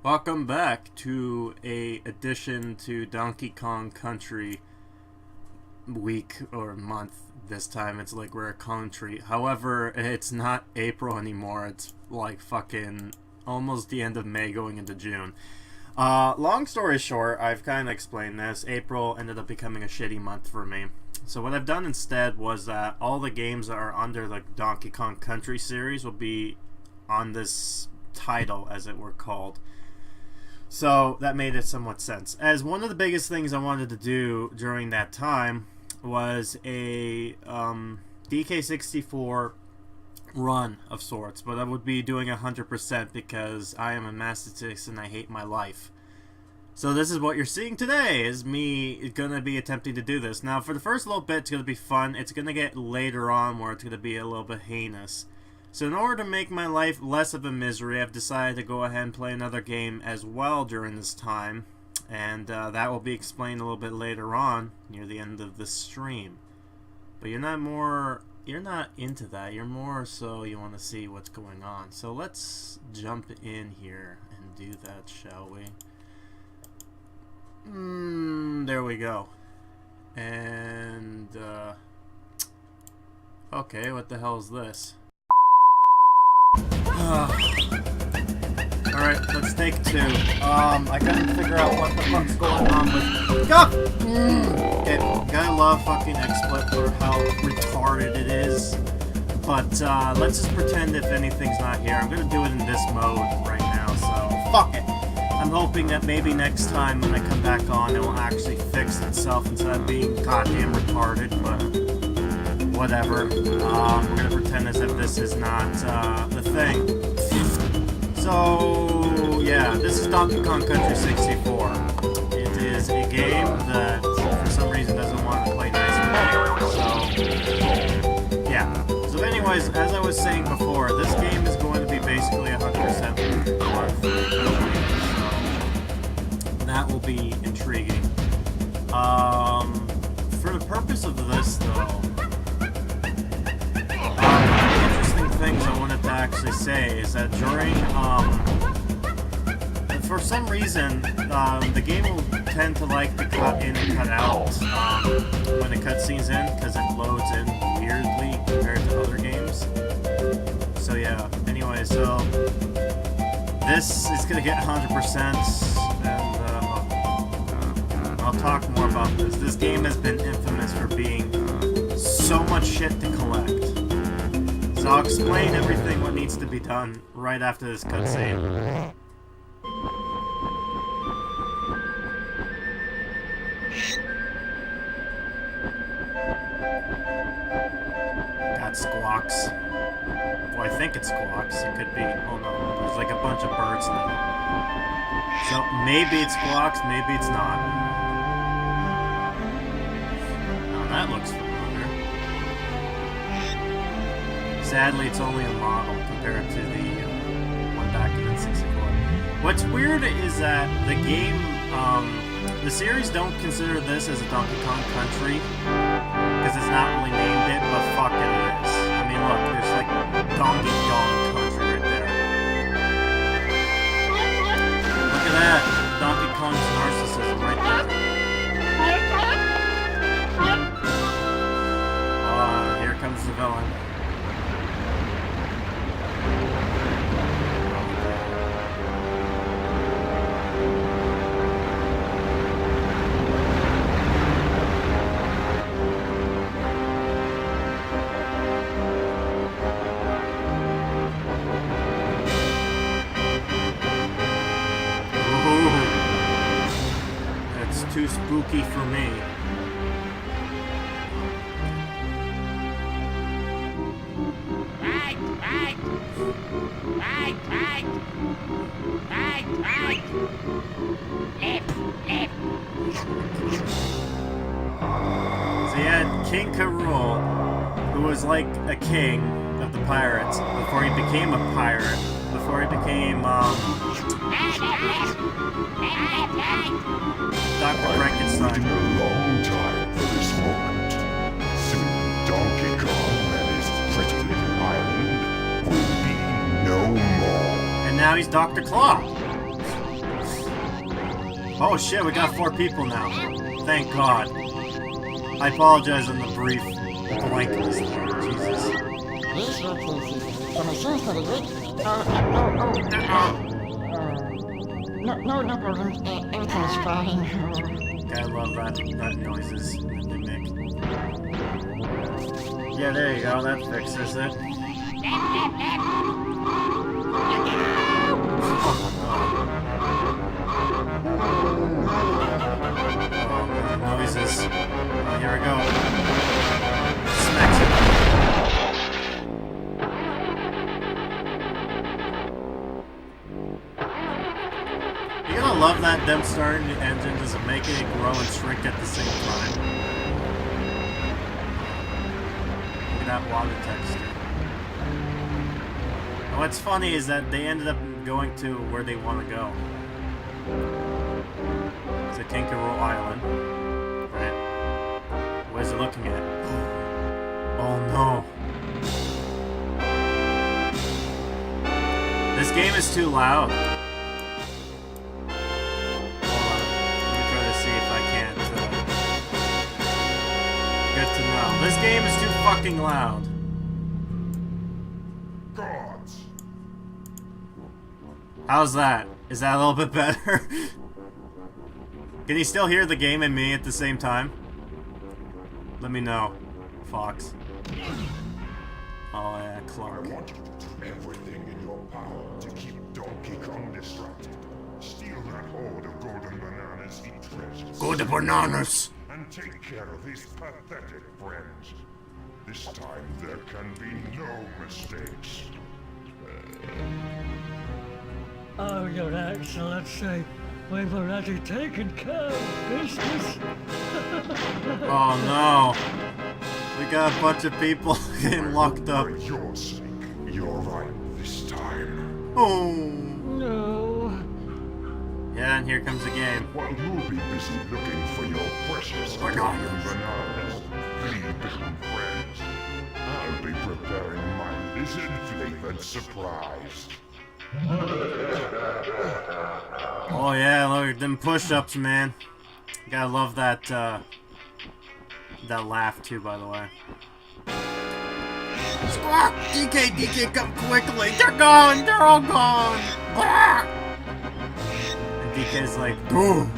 Welcome back to a addition to Donkey Kong Country week or month. This time it's like we're a country. However, it's not April anymore. It's like fucking almost the end of May going into June. Long story short, I've kind of explained this. April ended up becoming a shitty month for me. So what I've done instead was that all the games that are under the Donkey Kong Country series will be on this title, as it were called. So that made it somewhat sense. As one of the biggest things I wanted to do during that time was a DK64 run of sorts, but I would be doing 100% because I am a masochist and I hate my life. So this is what you're seeing today, is me gonna be attempting to do this. Now for the first little bit it's gonna be fun. It's gonna get later on where it's gonna be a little bit heinous. So in order to make my life less of a misery, I've decided to go ahead and play another game as well during this time. And that will be explained a little bit later on, near the end of the stream. But you're not into that. You're more so you want to see what's going on. So let's jump in here and do that, shall we? There we go. And, okay, what the hell is this? Alright, let's take two. I couldn't figure out what the fuck's going on with... Okay, gotta love fucking Xsplit for how retarded it is. But, let's just pretend if anything's not here. I'm gonna do it in this mode right now, so fuck it. I'm hoping that maybe next time when I come back on, it will actually fix itself instead of being goddamn retarded, but... whatever. We're gonna pretend as if this is not the thing. So yeah, this is Donkey Kong Country 64. It is a game that for some reason doesn't want to play nice with me. So yeah. So anyways, as I was saying before, this game is going to be basically 100% so that will be intriguing. For the purpose of this though, things I wanted to actually say is that during, for some reason, the game will tend to like to cut in and cut out when the cutscene's in, because it loads in weirdly compared to other games. So yeah, anyway, so this is going to get 100%, and I'll talk more about this. This game has been infamous for being so much shit to collect. So I'll explain everything what needs to be done right after this cutscene. Got squawks. Well, I think it's squawks. It could be. Oh no, there's like a bunch of birds now. So maybe it's squawks, maybe it's not. Now that looks familiar. Sadly, it's only a model compared to the one back in N64. What's weird is that the game, the series don't consider this as a Donkey Kong Country, because it's not really named it, but fuck it is. I mean, look, there's like Donkey Kong Country right there. Look at that, Donkey Kong's narcissism right there. Here comes the villain. Too spooky for me. So you had King K. Rool, who was like a king of the pirates before he became a pirate, before he became Dr. Frankenstein. A long time for this moment. Soon Donkey Kong and his pretty little island will be no more. And now he's Dr. Claw. Oh shit, we got 4 people now. Thank God. I apologize on the brief blankness there. Jesus. No problem. Everything's fine. I love that noises that they make. Yeah, there you go. That fixes it. Noises. Oh, here we go. Smacks it. You're gonna love that them starting the engine just making it grow and shrink at the same time. Look at that water texture. And what's funny is that they ended up going to where they want to go. It's a Tinkerbell Island. Right? What is it looking at? Oh no. This game is too loud. This game is too fucking loud. Gods! How's that? Is that a little bit better? Can you still hear the game and me at the same time? Let me know, Fox. Oh yeah, Clark. I want you to do everything in your power to keep Donkey Kong distracted. Steal that hoard of golden bananas he treasures. Golden bananas! And take care of his pathetic friends. This time there can be no mistakes. Oh, Your Excellency, we've already taken care of business. Oh no. We got a bunch of people getting locked up. For your sake, you're right this time. Oh. No. Yeah, and here comes the game. While you'll be busy looking for your precious golden bananas, little friends, I'll be preparing my lizard-flavored surprise. Oh yeah, look at them push-ups, man. Gotta love that, that laugh too, by the way. Squawk! DK, come quickly! They're gone! They're all gone! Ah! And DK's like, boom!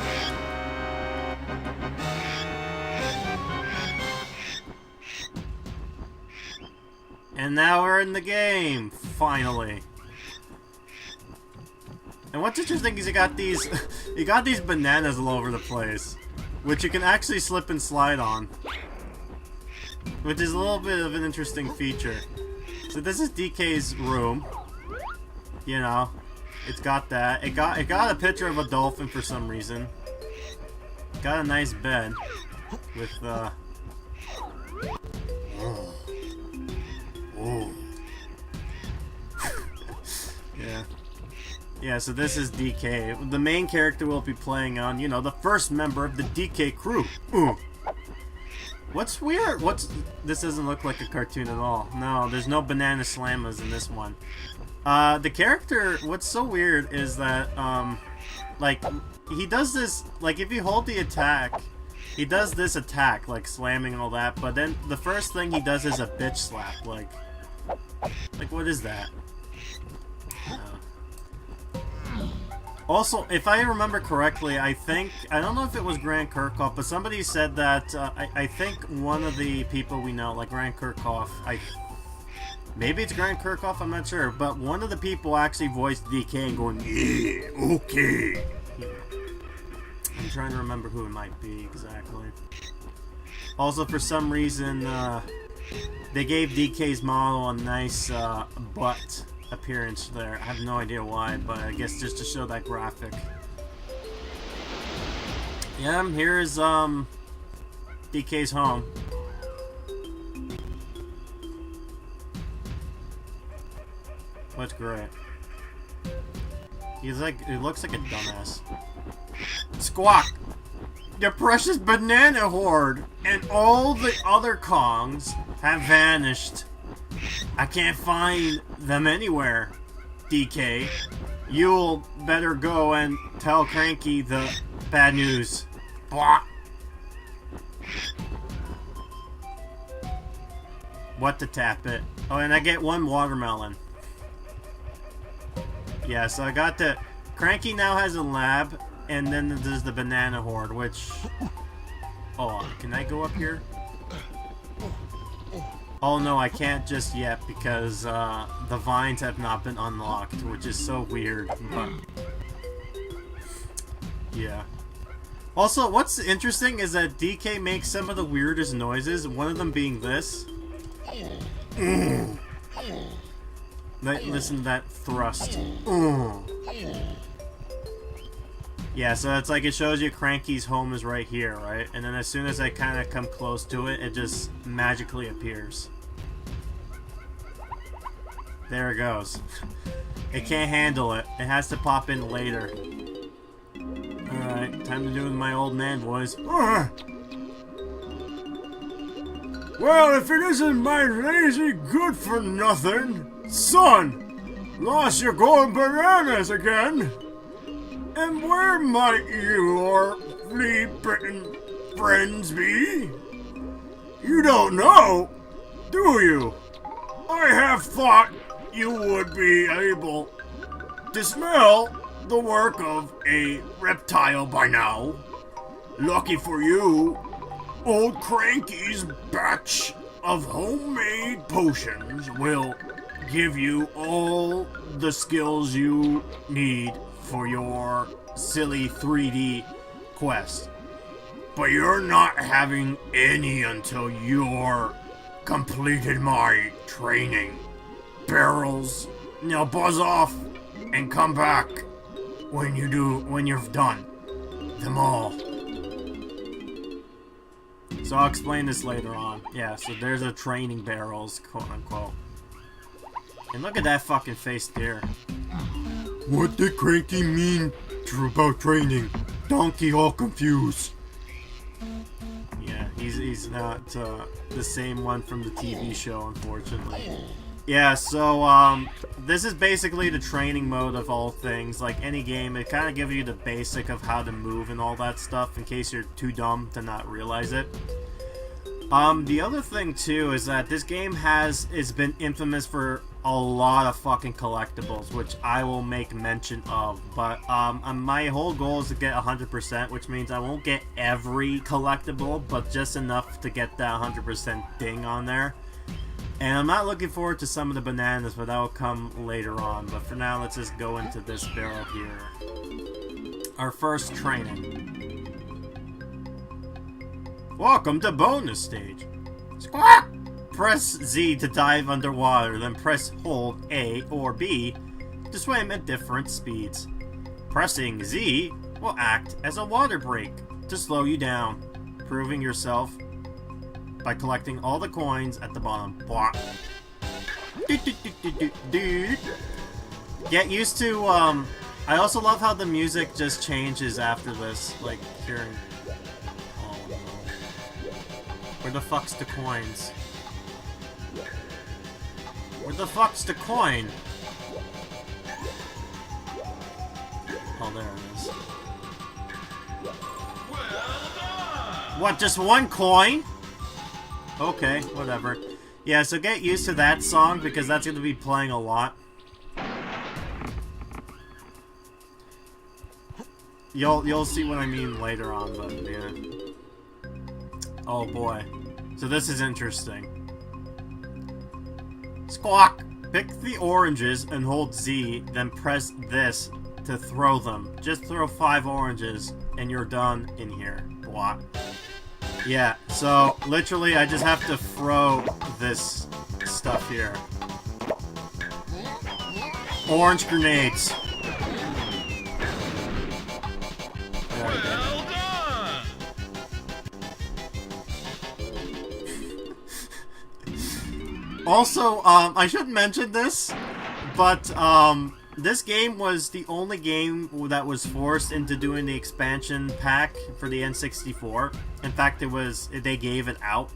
And now we're in the game, finally. And what's interesting is you got these bananas all over the place, which you can actually slip and slide on, which is a little bit of an interesting feature. So this is DK's room. You know, it's got that. It got a picture of a dolphin for some reason. Got a nice bed with Oh. Yeah. Yeah, so this is DK. The main character will be playing on, you know, the first member of the DK crew. What's weird? This doesn't look like a cartoon at all. No, there's no banana slammers in this one. The character, what's so weird is that, like, he does this, like, if you hold the attack, he does this attack, like, slamming and all that, but then the first thing he does is a bitch slap, like, what is that? Also, if I remember correctly, I don't know if it was Grant Kirchhoff, but somebody said that, I think one of the people we know, like Grant Kirchhoff, maybe it's Grant Kirchhoff, I'm not sure, but one of the people actually voiced DK and going, yeah, okay. Yeah. I'm trying to remember who it might be exactly. Also, for some reason, they gave DK's model a nice butt appearance there. I have no idea why, but I guess just to show that graphic. Yeah, here's DK's home. What's great? He looks like a dumbass. Squawk! Your precious banana hoard and all the other Kongs have vanished. I can't find them anywhere, DK. You'll better go and tell Cranky the Bad news. Blah. What to tap it? Oh, and I get one watermelon. Yeah, so I got the... Cranky now has a lab, and then there's the banana horde, which... Oh, can I go up here? Oh no, I can't just yet because the vines have not been unlocked, which is so weird. But yeah. Also, what's interesting is that DK makes some of the weirdest noises, one of them being this. Listen to that thrust. Yeah, so it's like it shows you Cranky's home is right here, right? And then as soon as I kind of come close to it, it just magically appears. There it goes. It can't handle it. It has to pop in later. Alright, time to do with my old man voice. Well, if it isn't my lazy good-for-nothing son, lost your golden bananas again. And where might your flea-bitten friends be? You don't know, do you? I have thought you would be able to smell the work of a reptile by now. Lucky for you, old Cranky's batch of homemade potions will give you all the skills you need for your silly 3D quest. But you're not having any until you're completed my training. Barrels, now buzz off and come back when you've done them all. So I'll explain this later on. Yeah, so there's a training barrels, quote unquote. And look at that fucking face there. What did Cranky mean about training? Donkey all confused. Yeah, he's not the same one from the TV show, unfortunately. Yeah, so this is basically the training mode of all things. Like any game, it kind of gives you the basic of how to move and all that stuff in case you're too dumb to not realize it. The other thing too is that this game has been infamous for a lot of fucking collectibles, which I will make mention of. But my whole goal is to get 100%, which means I won't get every collectible, but just enough to get that 100% ding on there. And I'm not looking forward to some of the bananas, but that will come later on. But for now, let's just go into this barrel here. Our first training. Welcome to bonus stage. Squawk! Press Z to dive underwater, then press hold A or B to swim at different speeds. Pressing Z will act as a water brake to slow you down, proving yourself by collecting all the coins at the bottom. Get used to, I also love how the music just changes after this, like hearing... Oh no. Where the fuck's the coins? Where the fuck's the coin? Oh, there it is. What, just one coin? Okay, whatever. Yeah, so get used to that song because that's going to be playing a lot. You'll see what I mean later on, but yeah. Oh boy. So this is interesting. Squawk! Pick the oranges and hold Z, then press this to throw them. Just throw 5 oranges and you're done in here. Squawk. Yeah, so literally I just have to throw this stuff here. Orange grenades. Well done! Also, I should mention this, but this game was the only game that was forced into doing the expansion pack for the N64. In fact, they gave it out.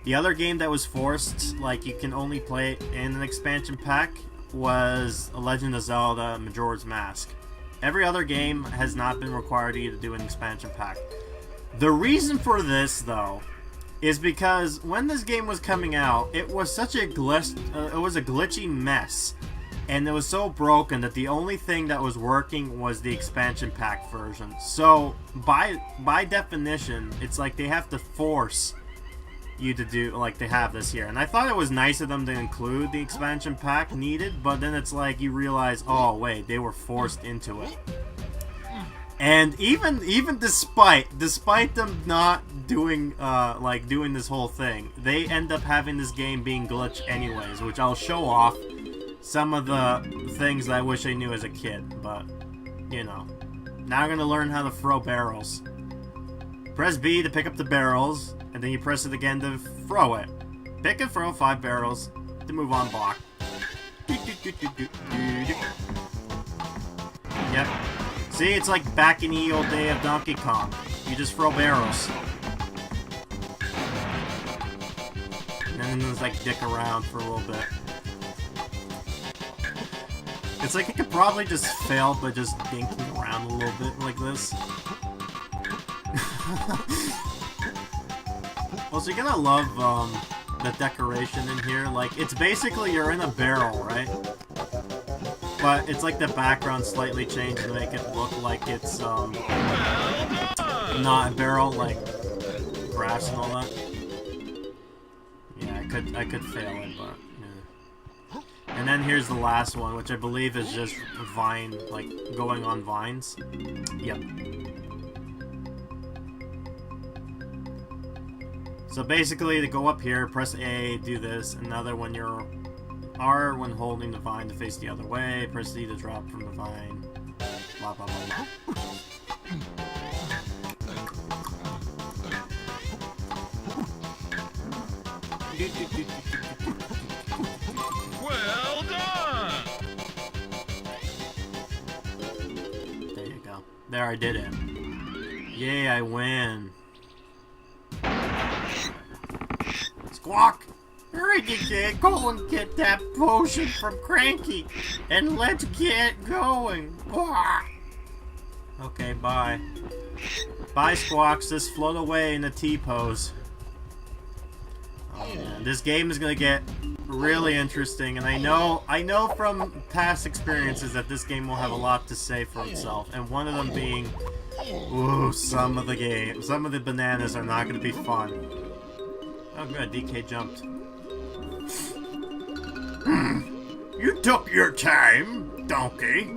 The other game that was forced, like you can only play it in an expansion pack, was A Legend of Zelda: Majora's Mask. Every other game has not been required to do an expansion pack. The reason for this, though, is because when this game was coming out, it was such a glitchy mess, and it was so broken that the only thing that was working was the expansion pack version. So by definition, it's like they have to force you to do, like they have this here. And I thought it was nice of them to include the expansion pack needed, but then it's like you realize, oh wait, they were forced into it. And even despite them not doing doing this whole thing, they end up having this game being glitched anyways, which I'll show off some of the things that I wish I knew as a kid, but you know. Now I'm gonna learn how to throw barrels. Press B to pick up the barrels, and then you press it again to throw it. Pick and throw 5 barrels to move on block. Yep. See, it's like back in the old day of Donkey Kong. You just throw barrels. And then there's like dick around for a little bit. It's like it could probably just fail by just dinking around a little bit like this. Also, you're gonna love the decoration in here. Like, it's basically you're in a barrel, right? But it's like the background slightly changed to make it look like it's not a barrel, like grass and all that. Yeah, I could fail it, but yeah. And then here's the last one, which I believe is just vine, like going on vines. Yep. So basically, to go up here, press A, do this. Another when you're R when holding the vine to face the other way. Press D to drop from the vine. Blah blah blah. Well done! There you go. There, I did it. Yay, I win. Squawk! Hurry, kid, go and get that potion from Cranky, and let's get going. Okay, bye. Bye, Squawks. Just float away in a T-pose. Oh man, this game is gonna get really interesting, and I know from past experiences that this game will have a lot to say for itself, and one of them being, ooh, some of the bananas are not gonna be fun. Oh good, DK jumped. You took your time, Donkey.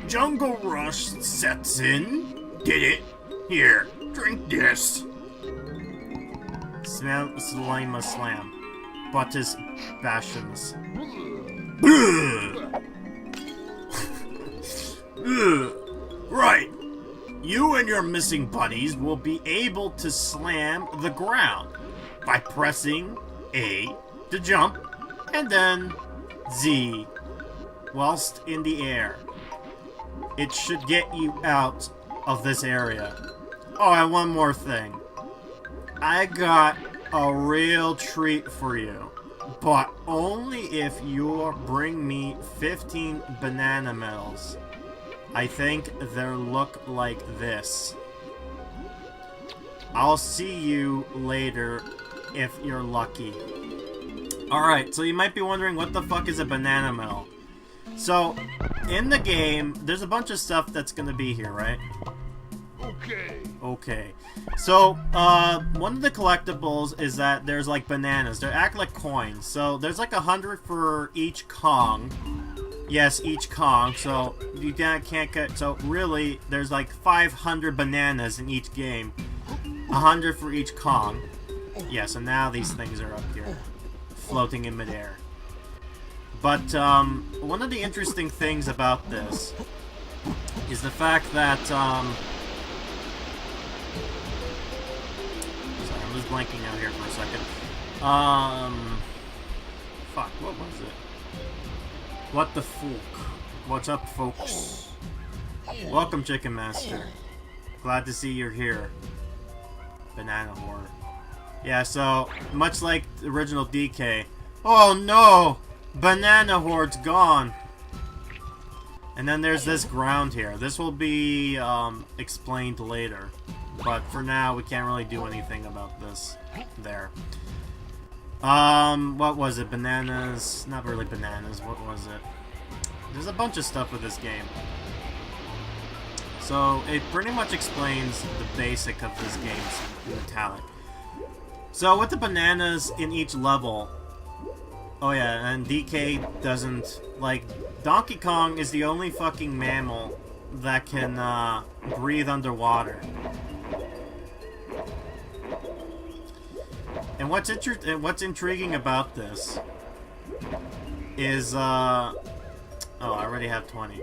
Jungle Rush sets in. Did it? Here, drink this. Slima Slam. Buttus Bashams. Right. You and your missing buddies will be able to slam the ground by pressing A to jump, and then Z whilst in the air. It should get you out of this area. Oh, and one more thing. I got a real treat for you, but only if you bring me 15 banana medals. I think they'll look like this. I'll see you later if you're lucky. Alright, so you might be wondering what the fuck is a banana medal. So, in the game, there's a bunch of stuff that's gonna be here, right? Okay. So, one of the collectibles is that there's like bananas. They act like coins. So, there's like 100 for each Kong. Yes, each Kong. So, you can't get... So, really, there's like 500 bananas in each game. 100 for each Kong. Yeah, so now these things are up here. Floating in midair. But, one of the interesting things about this is the fact that, sorry, I'm just blanking out here for a second. Fuck, what was it? What the fuck? What's up, folks? Welcome, Chicken Master. Glad to see you're here. Banana Horde. Yeah, so, much like the original DK. Oh no! Banana Horde's gone! And then there's this ground here. This will be explained later. But for now, we can't really do anything about this there. What was it? Bananas? Not really bananas. What was it? There's a bunch of stuff with this game. So, it pretty much explains the basic of this game's metallic. So, with the bananas in each level... Oh yeah, and DK doesn't... Like, Donkey Kong is the only fucking mammal that can breathe underwater. And what's intriguing about this is... Oh, I already have 20.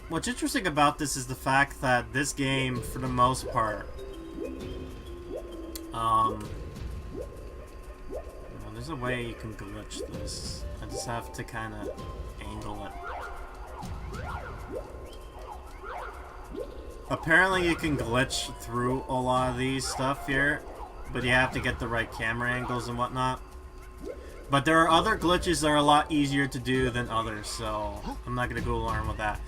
What's interesting about this is the fact that this game, for the most part, well, there's a way you can glitch this. I just have to kind of angle it. Apparently you can glitch through a lot of these stuff here, but you have to get the right camera angles and whatnot. But there are other glitches that are a lot easier to do than others, so I'm not going to go alarm with that.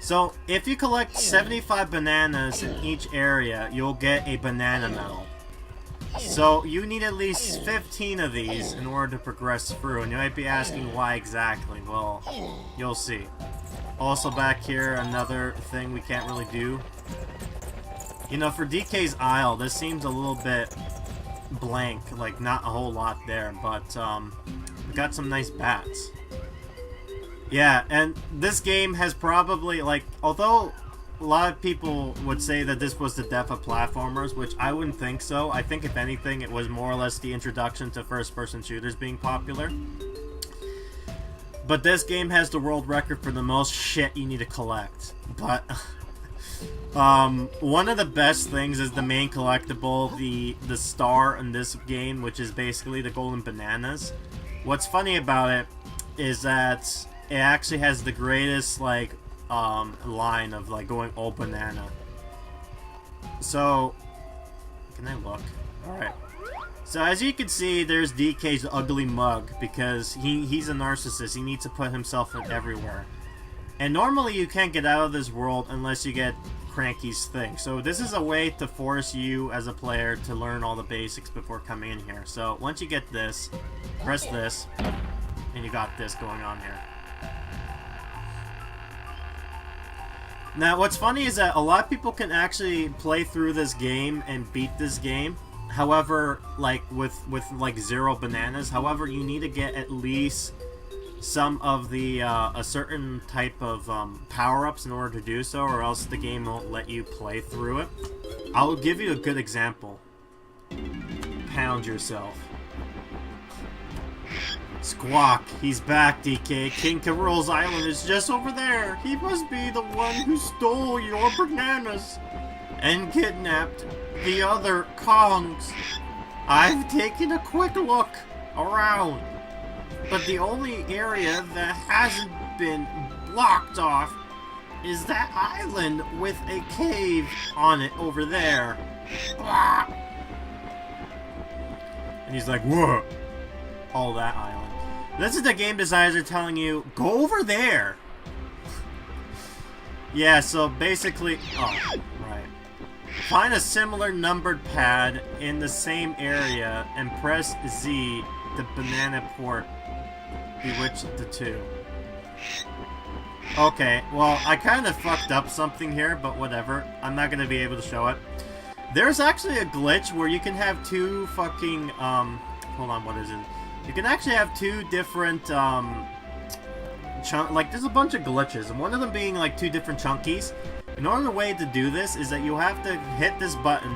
So, if you collect 75 bananas in each area, you'll get a banana medal. So, you need at least 15 of these in order to progress through, and you might be asking why exactly. Well, you'll see. Also back here, another thing we can't really do. You know, for DK's Isle, this seems a little bit blank, like not a whole lot there, but we got some nice bats. Yeah, and this game has probably, like, although a lot of people would say that this was the death of platformers, which I wouldn't think so. I think if anything it was more or less the introduction to first-person shooters being popular. But this game has the world record for the most shit you need to collect. But one of the best things is the main collectible, the star in this game, which is basically the golden bananas. What's funny about it is that it actually has the greatest, like, line of, like, going all banana. So, can I look? Alright. So, as you can see, there's DK's ugly mug, because he's a narcissist. He needs to put himself in everywhere. And normally you can't get out of this world unless you get Cranky's thing. So this is a way to force you as a player to learn all the basics before coming in here. So once you get this, press this, and you got this going on here. Now what's funny is that a lot of people can actually play through this game and beat this game. However, like with like 0 bananas. However, you need to get at least some of the a certain type of power-ups in order to do so, or else the game won't let you play through it. I'll give you a good example. Pound yourself. Squawk, he's back, DK. King K. Rool's island is just over there. He must be the one who stole your bananas and kidnapped the other Kongs. I've taken a quick look around, but the only area that hasn't been blocked off is that island with a cave on it over there. And he's like, what? All that island. This is the game designers are telling you, go over there. Yeah, so basically, oh, right. Find a similar numbered pad in the same area and press Z to banana port. Bewitch the 2. Okay, well, I kind of fucked up something here, but whatever. I'm not going to be able to show it. There's actually a glitch where you can have 2 fucking, hold on, what is it? You can actually have 2 different, like, there's a bunch of glitches, and one of them being, like, 2 different chunkies. Another way to do this is that you have to hit this button.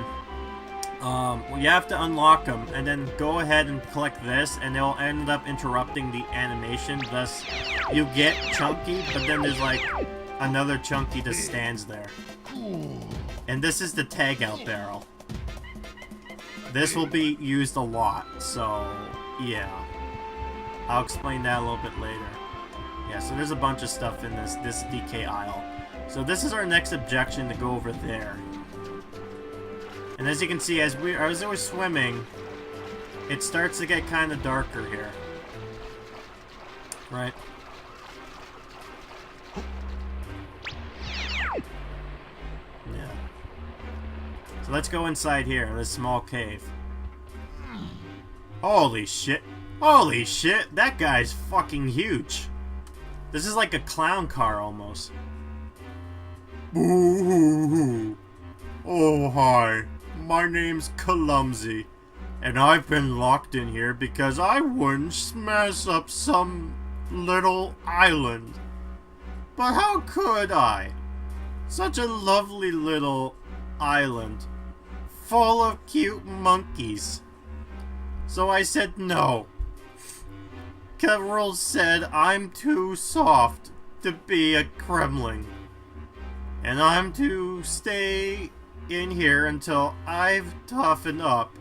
You have to unlock them, and then go ahead and click this, and it'll end up interrupting the animation. Thus, you get Chunky, but then there's, like, another Chunky that stands there. And this is the tag-out barrel. This will be used a lot, so yeah. I'll explain that a little bit later. Yeah, so there's a bunch of stuff in this DK aisle. So this is our next objection to go over there. And as you can see, as we're swimming, it starts to get kind of darker here. Right? So let's go inside here, this small cave. Holy shit. Holy shit, that guy's fucking huge. This is like a clown car almost. Boo-hoo-hoo. Oh, hi. My name's Clumsy. And I've been locked in here because I wouldn't smash up some little island. But how could I? Such a lovely little island. Full of cute monkeys. So I said no. Carol said I'm too soft to be a Kremling. And I'm to stay in here until I've toughened up.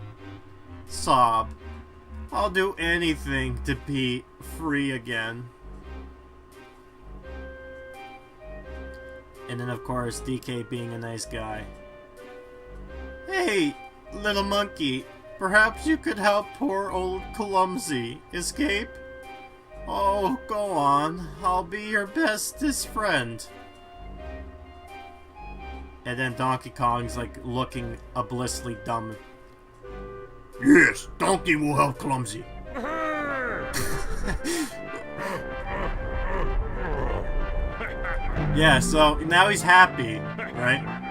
Sob. I'll do anything to be free again. And then of course DK being a nice guy. Hey, little monkey. Perhaps you could help poor old Clumsy escape? Oh, go on. I'll be your bestest friend. And then Donkey Kong's like looking blissfully dumb. Yes, Donkey will help Clumsy. Yeah, so now he's happy, right?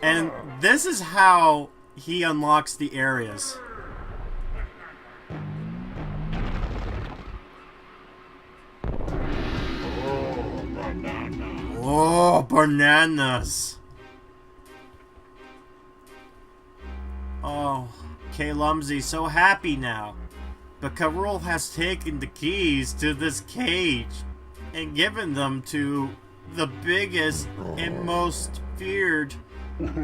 And this is how he unlocks the areas. Oh, bananas. Oh, Clumsy's so happy now. But Carol has taken the keys to this cage and given them to the biggest and most feared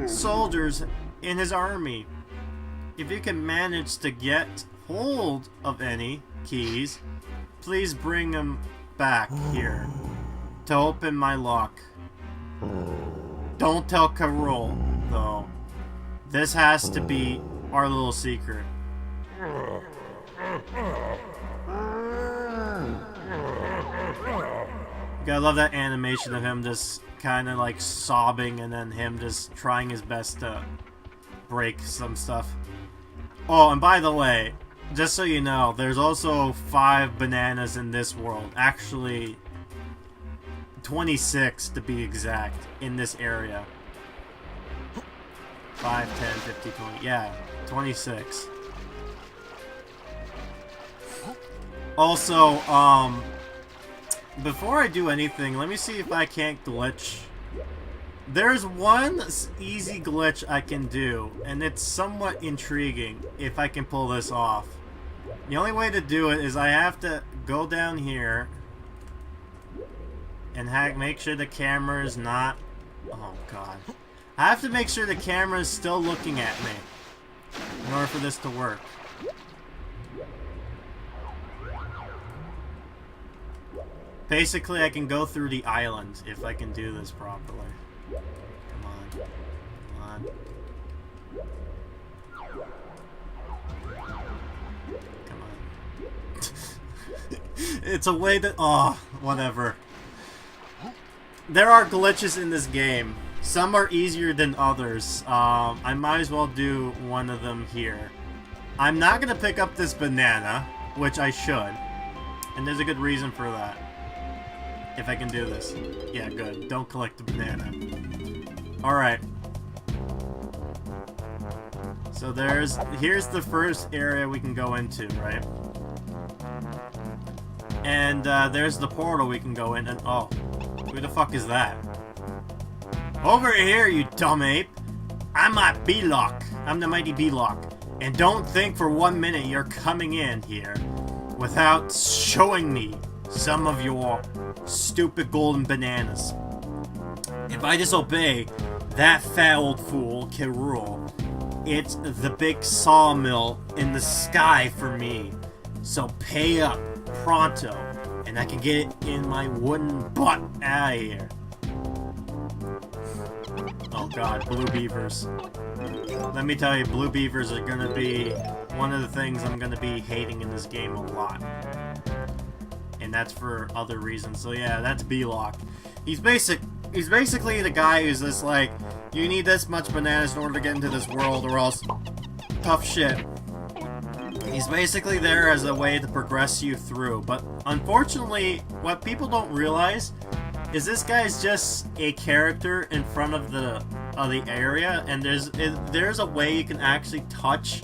soldiers in his army. If you can manage to get hold of any keys, please bring them back here to open my lock. Don't tell Carol, though. This has to be our little secret. I love that animation of him just kind of like sobbing and then him just trying his best to break some stuff. Oh, and by the way, just so you know, there's also 5 bananas in this world. Actually, 26 to be exact in this area. 5, 10, 50, 20. Yeah, 26. Also, before I do anything, let me see if I can't glitch. There's one easy glitch I can do, and it's somewhat intriguing if I can pull this off. The only way to do it is I have to go down here and make sure the camera is not... Oh, God. I have to make sure the camera is still looking at me in order for this to work. Basically, I can go through the island if I can do this properly. Come on. Come on. Come on. It's a way that... Oh, whatever. There are glitches in this game. Some are easier than others. I might as well do one of them here. I'm not going to pick up this banana, which I should. And there's a good reason for that. If I can do this. Yeah, good. Don't collect the banana. Alright. So here's the first area we can go into, right? And there's the portal we can go in and... Oh. Who the fuck is that? Over here, you dumb ape! I'm B-Lock. I'm the mighty B-Lock. And don't think for 1 minute you're coming in here without showing me some of your stupid golden bananas. If I disobey, that fat old fool can rule. It's the big sawmill in the sky for me. So pay up pronto, and I can get it in my wooden butt out of here. Oh god, blue beavers. Let me tell you, blue beavers are gonna be one of the things I'm gonna be hating in this game a lot. And that's for other reasons. So yeah, that's B-Lock. He's He's basically the guy who's just like, you need this much bananas in order to get into this world or else tough shit. He's basically there as a way to progress you through, but unfortunately, what people don't realize is this guy's just a character in front of the area, and there's a way you can actually touch.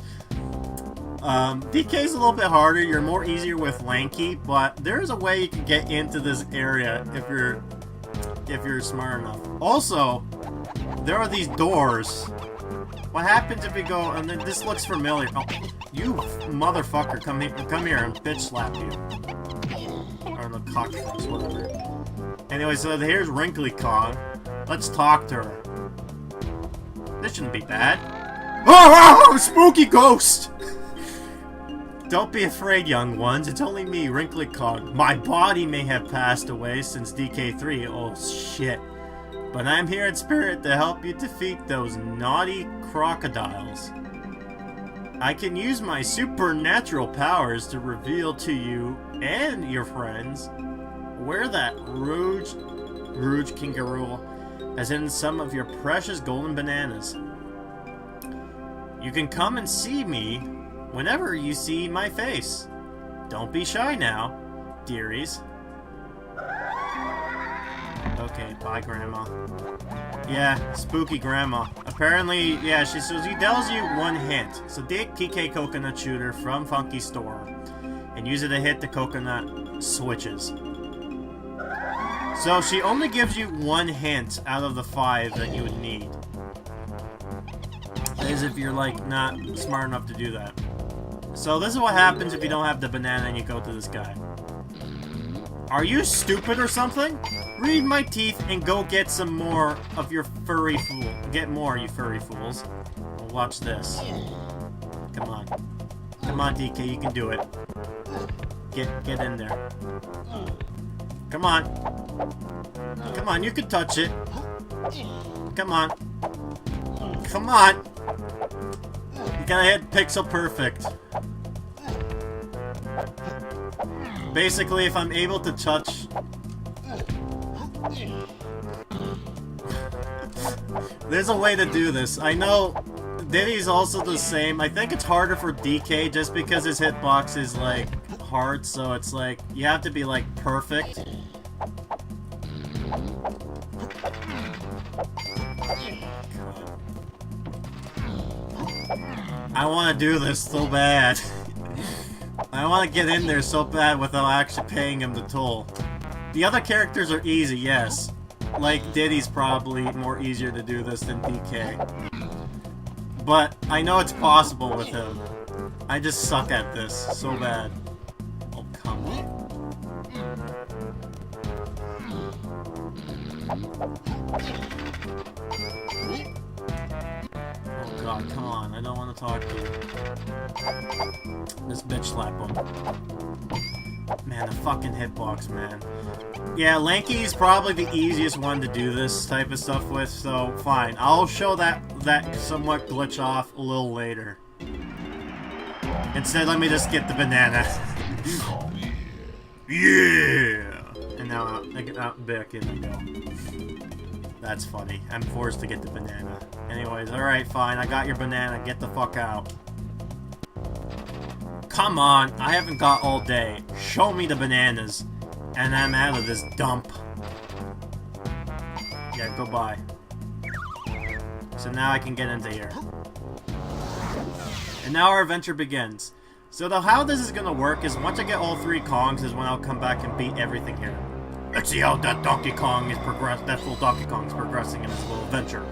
DK's a little bit harder. You're more easier with Lanky, but there's a way you can get into this area if you're smart enough. Also, there are these doors. What happens if we go and then this looks familiar? Oh, you motherfucker! Come here and bitch slap you. Or the cockface, whatever. Anyway, so here's Wrinkly Kong. Let's talk to her. This shouldn't be bad. Oh, spooky ghost! Don't be afraid, young ones. It's only me, Wrinkly Kong. My body may have passed away since DK3. Oh, shit. But I'm here in spirit to help you defeat those naughty crocodiles. I can use my supernatural powers to reveal to you and your friends where that Rouge Kangaroo has hidden some of your precious golden bananas. You can come and see me whenever you see my face. Don't be shy now, dearies. Okay, bye, Grandma. Yeah, spooky Grandma. Apparently, yeah, she tells you one hint. So take TK Coconut Shooter from Funky Store and use it to hit the coconut switches. So she only gives you one hint out of the 5 that you would need. As if you're like not smart enough to do that. So this is what happens if you don't have the banana and you go to this guy. Are you stupid or something? Read my teeth and go get some more of your furry fool. Get more, you furry fools. Well, watch this. Come on. Come on, DK, you can do it. Get in there. Come on. Come on, you can touch it. Come on. Come on. You gotta hit pixel perfect. Basically, if I'm able to touch... There's a way to do this. I know Diddy's also the same. I think it's harder for DK just because his hitbox is, like, hard, so it's like, you have to be, like, perfect. I want to do this so bad. I want to get in there so bad without actually paying him the toll. The other characters are easy, yes. Like, Diddy's probably more easier to do this than DK. But I know it's possible with him. I just suck at this so bad. Oh, come on. Oh god, come on. I don't want to talk to you. This bitch slap him. Man, the fucking hitbox, man. Yeah, Lanky's probably the easiest one to do this type of stuff with, so fine. I'll show that somewhat glitch off a little later. Instead, let me just get the banana. Yeah! And now I get out back in and go. That's funny. I'm forced to get the banana. Anyways, alright, fine. I got your banana. Get the fuck out. Come on, I haven't got all day. Show me the bananas. And I'm out of this dump. Yeah, goodbye. So now I can get into here. And now our adventure begins. So how this is gonna work is once I get all 3 Kongs is when I'll come back and beat everything here. Let's see how that Donkey Kong is that full Donkey Kong is progressing in this little adventure.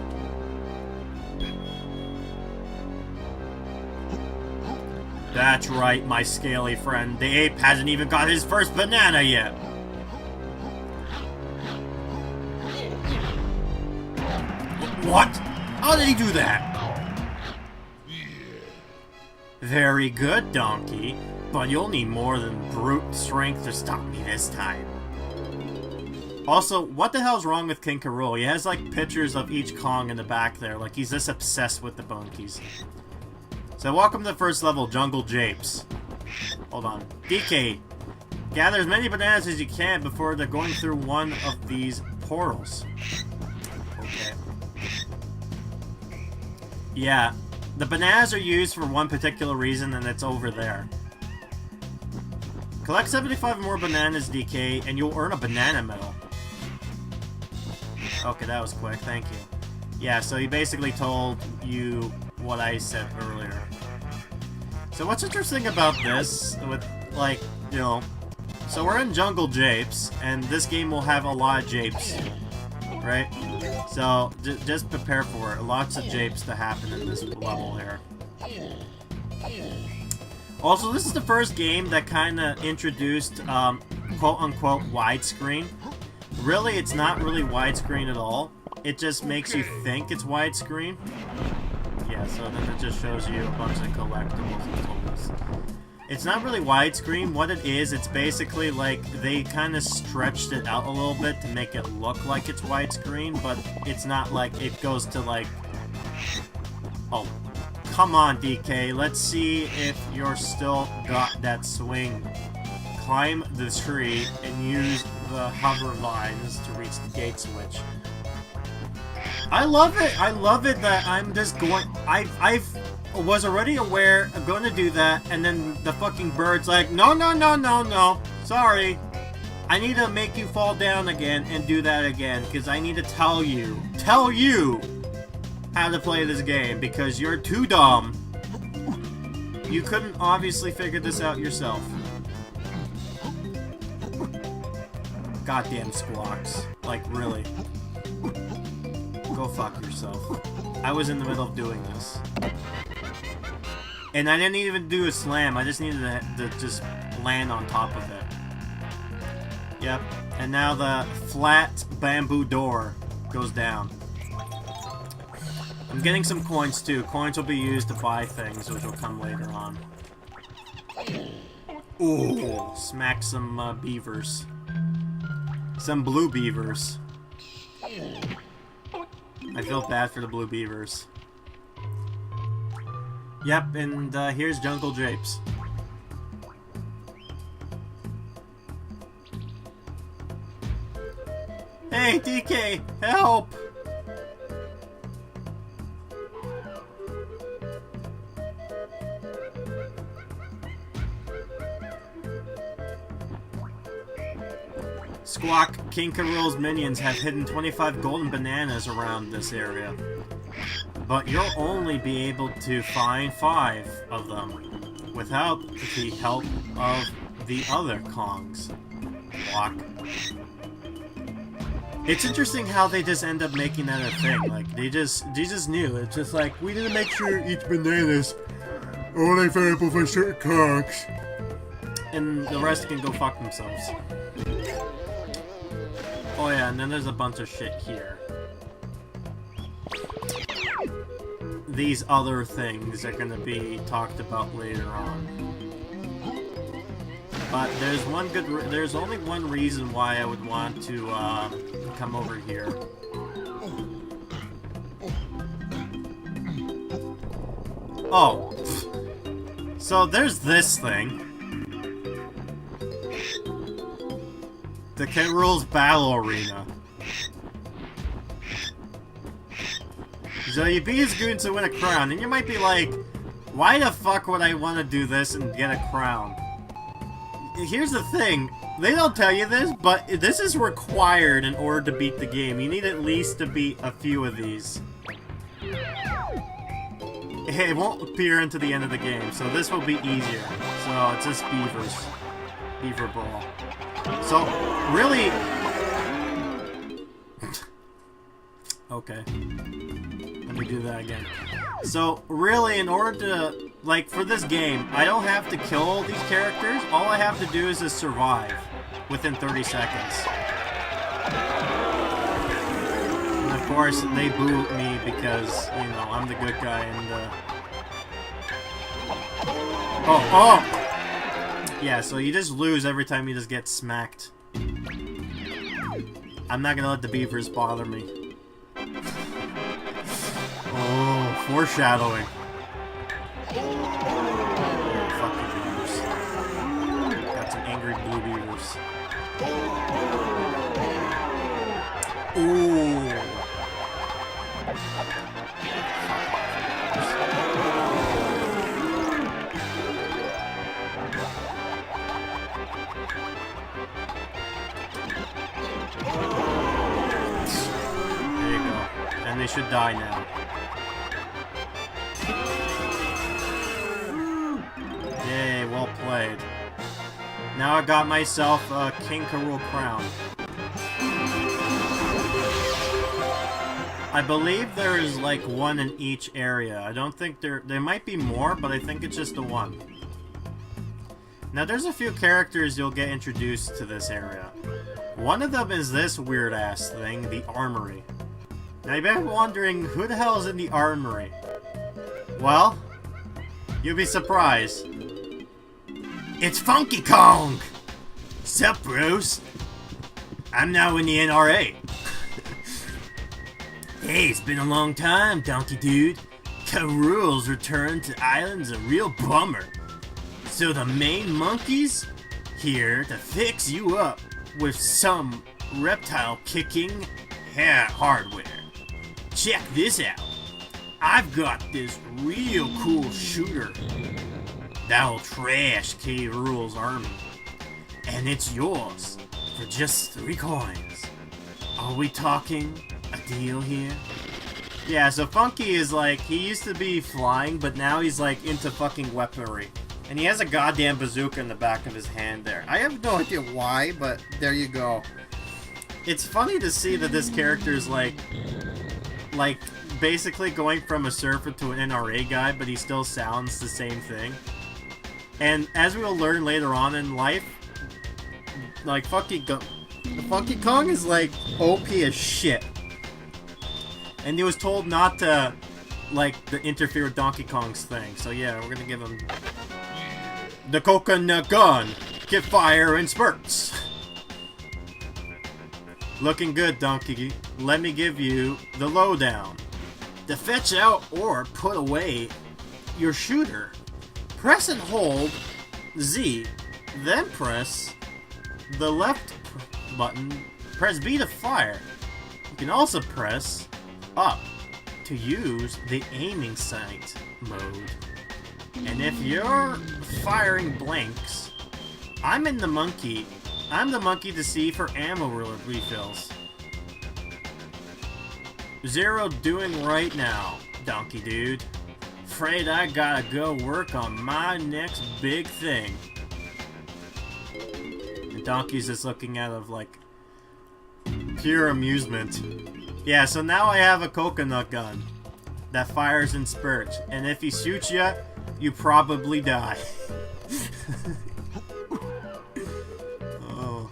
That's right, my scaly friend. The ape hasn't even got his first banana yet. What? How did he do that? Very good, Donkey. But you'll need more than brute strength to stop me this time. Also, what the hell's wrong with King K. Rool? He has, like, pictures of each Kong in the back there. Like, he's just obsessed with the Bonkies. So, welcome to the first level, Jungle Japes. Hold on. DK, gather as many bananas as you can before they're going through one of these portals. Okay. Yeah, the bananas are used for one particular reason, and it's over there. Collect 75 more bananas, DK, and you'll earn a banana medal. Okay, that was quick, thank you. Yeah, so he basically told you what I said earlier. So what's interesting about this, with, like, you know, so we're in Jungle Japes, and this game will have a lot of japes, right? So, just prepare for it. Lots of japes to happen in this level here. Also, this is the first game that kind of introduced, quote-unquote, widescreen. Really, it's not really widescreen at all. It just makes you think it's widescreen. Yeah, so then it just shows you a bunch of collectibles and totals. It's not really widescreen. What it is, it's basically like they kind of stretched it out a little bit to make it look like it's widescreen, but it's not like it goes to like... Oh, come on, DK. Let's see if you're still got that swing. Climb the tree and use the hover lines to reach the gate switch. I love it. I love it that I'm just going... I was already aware of going to do that, and then the fucking bird's like, no, no, no, no, no. Sorry. I need to make you fall down again and do that again, because I need to tell you how to play this game, because you're too dumb. You couldn't obviously figure this out yourself. Goddamn squawks. Like, really. Go fuck yourself. I was in the middle of doing this. And I didn't even do a slam, I just needed to just land on top of it. Yep. And now the flat bamboo door goes down. I'm getting some coins too. Coins will be used to buy things, which will come later on. Ooh, smack some beavers. Some blue beavers. I feel bad for the blue beavers. Yep, and here's Jungle Japes. Hey, DK, help! Squawk, King K. Rool's minions have hidden 25 golden bananas around this area. But you'll only be able to find 5 of them without the help of the other Kongs. Squawk. It's interesting how they just end up making that a thing. Like, they just knew. It's just like, we need to make sure each banana's only available for certain Kongs. And the rest can go fuck themselves. Oh yeah, and then there's a bunch of shit here. These other things are gonna be talked about later on. But there's there's only one reason why I would want to come over here. Oh, so there's this thing. The K. Rool's Battle Arena. So you beat his goons to win a crown, and you might be like, why the fuck would I want to do this and get a crown? Here's the thing, they don't tell you this, but this is required in order to beat the game. You need at least to beat a few of these. It won't appear until the end of the game, so this will be easier. So it's just beavers. Beaver Brawl. So, really... Okay. Let me do that again. So, really, in order to... Like, for this game, I don't have to kill these characters. All I have to do is just survive within 30 seconds. And of course, they boo me because, you know, I'm the good guy and, Oh! Yeah, so you just lose every time you just get smacked. I'm not gonna let the beavers bother me. Oh, foreshadowing. Oh, fuck you, beavers. Got some angry blue beavers. Ooh. There you go. And they should die now. Yay, well played. Now I got myself a King K. Rool crown. I believe there is like one in each area. I don't think there might be more, but I think it's just the one. Now there's a few characters you'll get introduced to this area. One of them is this weird ass thing, the armory. Now you better be wondering who the hell is in the armory. Well, you'll be surprised. It's Funky Kong! Sup, Bruce? I'm now in the NRA. Hey, it's been a long time, Donkey Dude. K. Rool's return to island's a real bummer. So the main monkey's here to fix you up with some reptile-kicking hardware. Check this out. I've got this real cool shooter that'll trash K. Rool's army. And it's yours for just 3 coins. Are we talking a deal here? Yeah, so Funky is like, he used to be flying, but now he's like into fucking weaponry. And he has a goddamn bazooka in the back of his hand there. I have no idea why, but there you go. It's funny to see that this character is like basically going from a surfer to an NRA guy, but he still sounds the same thing. And as we will learn later on in life, like Funky Kong is like OP as shit. And he was told not to to interfere with Donkey Kong's thing. So yeah, we're gonna give him the coconut gun. Get fire in spurts. Looking good, Donkey. Let me give you the lowdown. To fetch out or put away your shooter, press and hold Z, then press the left button, press B to fire. You can also press up to use the aiming sight mode. And if you're firing blanks, I'm the monkey to see for ammo refills. 0 doing right now, Donkey Dude. Afraid I gotta go work on my next big thing. And Donkey's just looking out of like pure amusement. Yeah, so now I have a coconut gun that fires in spurts, and if he shoots you, you probably die. Oh,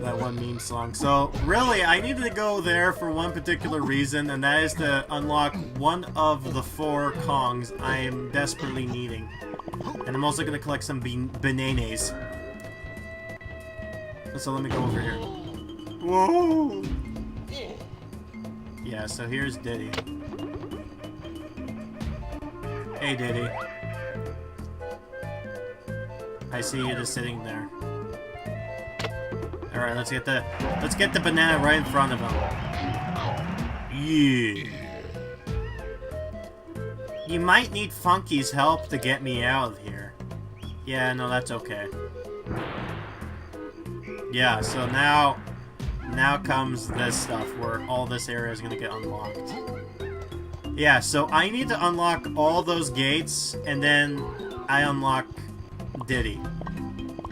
that one meme song. So really, I needed to go there for one particular reason, and that is to unlock one of the 4 Kongs I am desperately needing. And I'm also gonna collect some bananas. So let me go over here. Whoa! Yeah, so here's Diddy. Hey, Diddy. I see you just sitting there. All right, let's get the banana right in front of him. Yeah. You might need Funky's help to get me out of here. Yeah, no, that's okay. Yeah, so now comes this stuff where all this area is gonna get unlocked. Yeah, so I need to unlock all those gates, and then I unlock Diddy.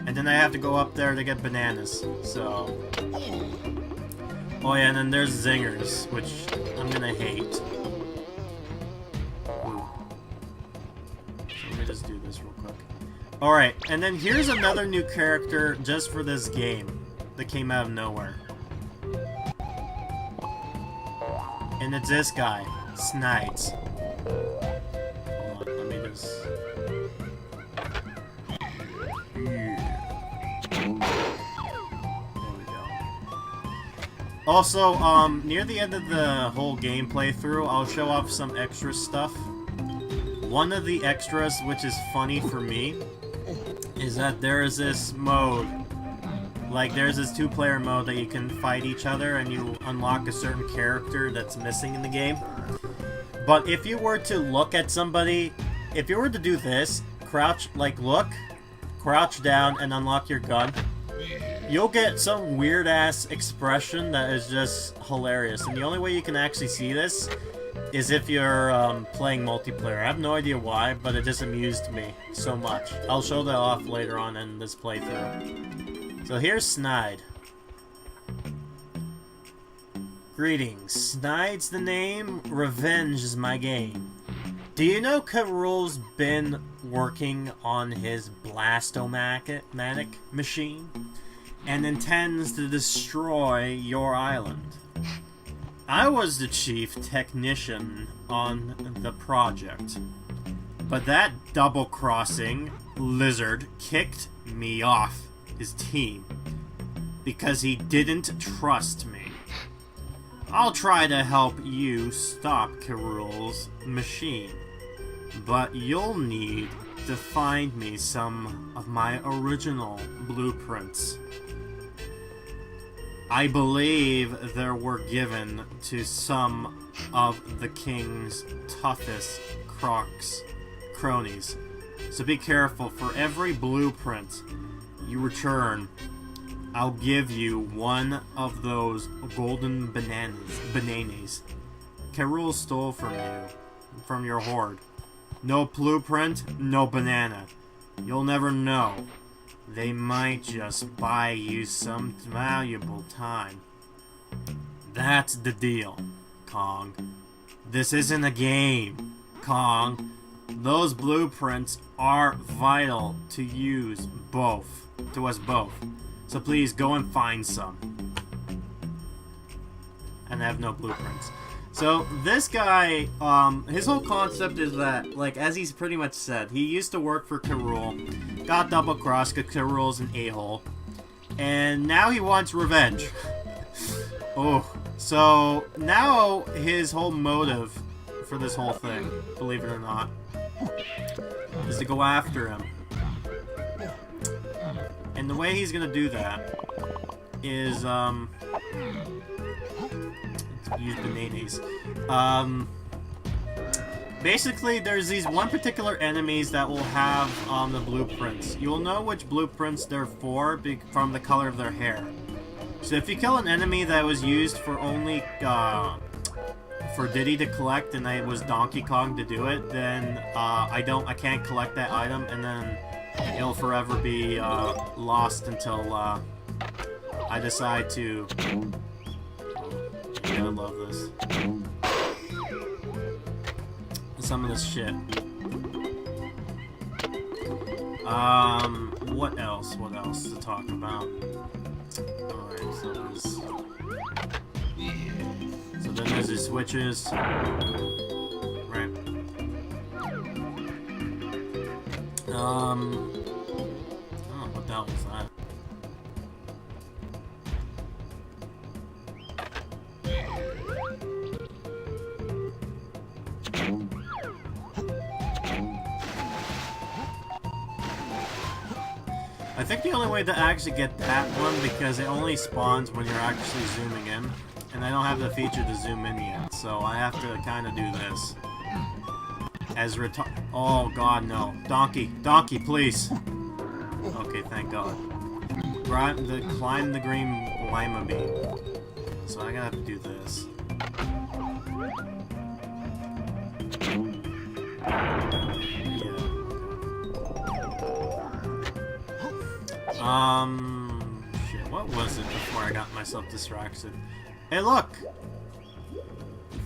And then I have to go up there to get bananas, so... Oh yeah, and then there's zingers, which I'm gonna hate. Ooh. So let me just do this real quick. Alright, and then here's another new character just for this game that came out of nowhere. And it's this guy, Snides. Hold on, let me just... Also, near the end of the whole game playthrough, I'll show off some extra stuff. One of the extras, which is funny for me, is that there is this mode Like, there's this 2-player mode that you can fight each other and you unlock a certain character that's missing in the game. But if you were to look at somebody, if you were to do this, crouch, like, look, crouch down and unlock your gun, you'll get some weird-ass expression that is just hilarious. And the only way you can actually see this is if you're playing multiplayer. I have no idea why, but it just amused me so much. I'll show that off later on in this playthrough. So here's Snide. Greetings. Snide's the name, revenge is my game. Do you know Karul's been working on his Blastomatic machine and intends to destroy your island? I was the chief technician on the project, but that double-crossing lizard kicked me off his team because he didn't trust me. I'll try to help you stop Karul's machine, but you'll need to find me some of my original blueprints. I believe they were given to some of the king's toughest cronies. So be careful. For every blueprint you return, I'll give you one of those golden bananas Karul stole from you, from your hoard. No blueprint, no banana. You'll never know. They might just buy you some valuable time. That's the deal, Kong. This isn't a game, Kong. Those blueprints are vital to us both. So please go and find some. And I have no blueprints. So this guy, his whole concept is that, like, as he's pretty much said, he used to work for Karul, got double-crossed because Karul's an a-hole, and now he wants revenge. Oh, so now his whole motive for this whole thing, believe it or not, is to go after him. And the way he's gonna do that is, use bananas. Basically, there's these one particular enemies that will have the blueprints. You will know which blueprints they're for from the color of their hair. So if you kill an enemy that was used for only for Diddy to collect, and it was Donkey Kong to do it, then I can't collect that item, and then it'll forever be lost until I decide to. I love this. Some of this shit. What else? What else to talk about? Alright, so there's... So then there's the switches. Right. Oh, what the hell is that? I think the only way to actually get that one, because it only spawns when you're actually zooming in, and I don't have the feature to zoom in yet, so I have to kind of do this. Oh god, no. Donkey, please! Okay, thank god. Climb the green lima bean. So I gotta have to do this. Shit, what was it before I got myself distracted? Hey, look!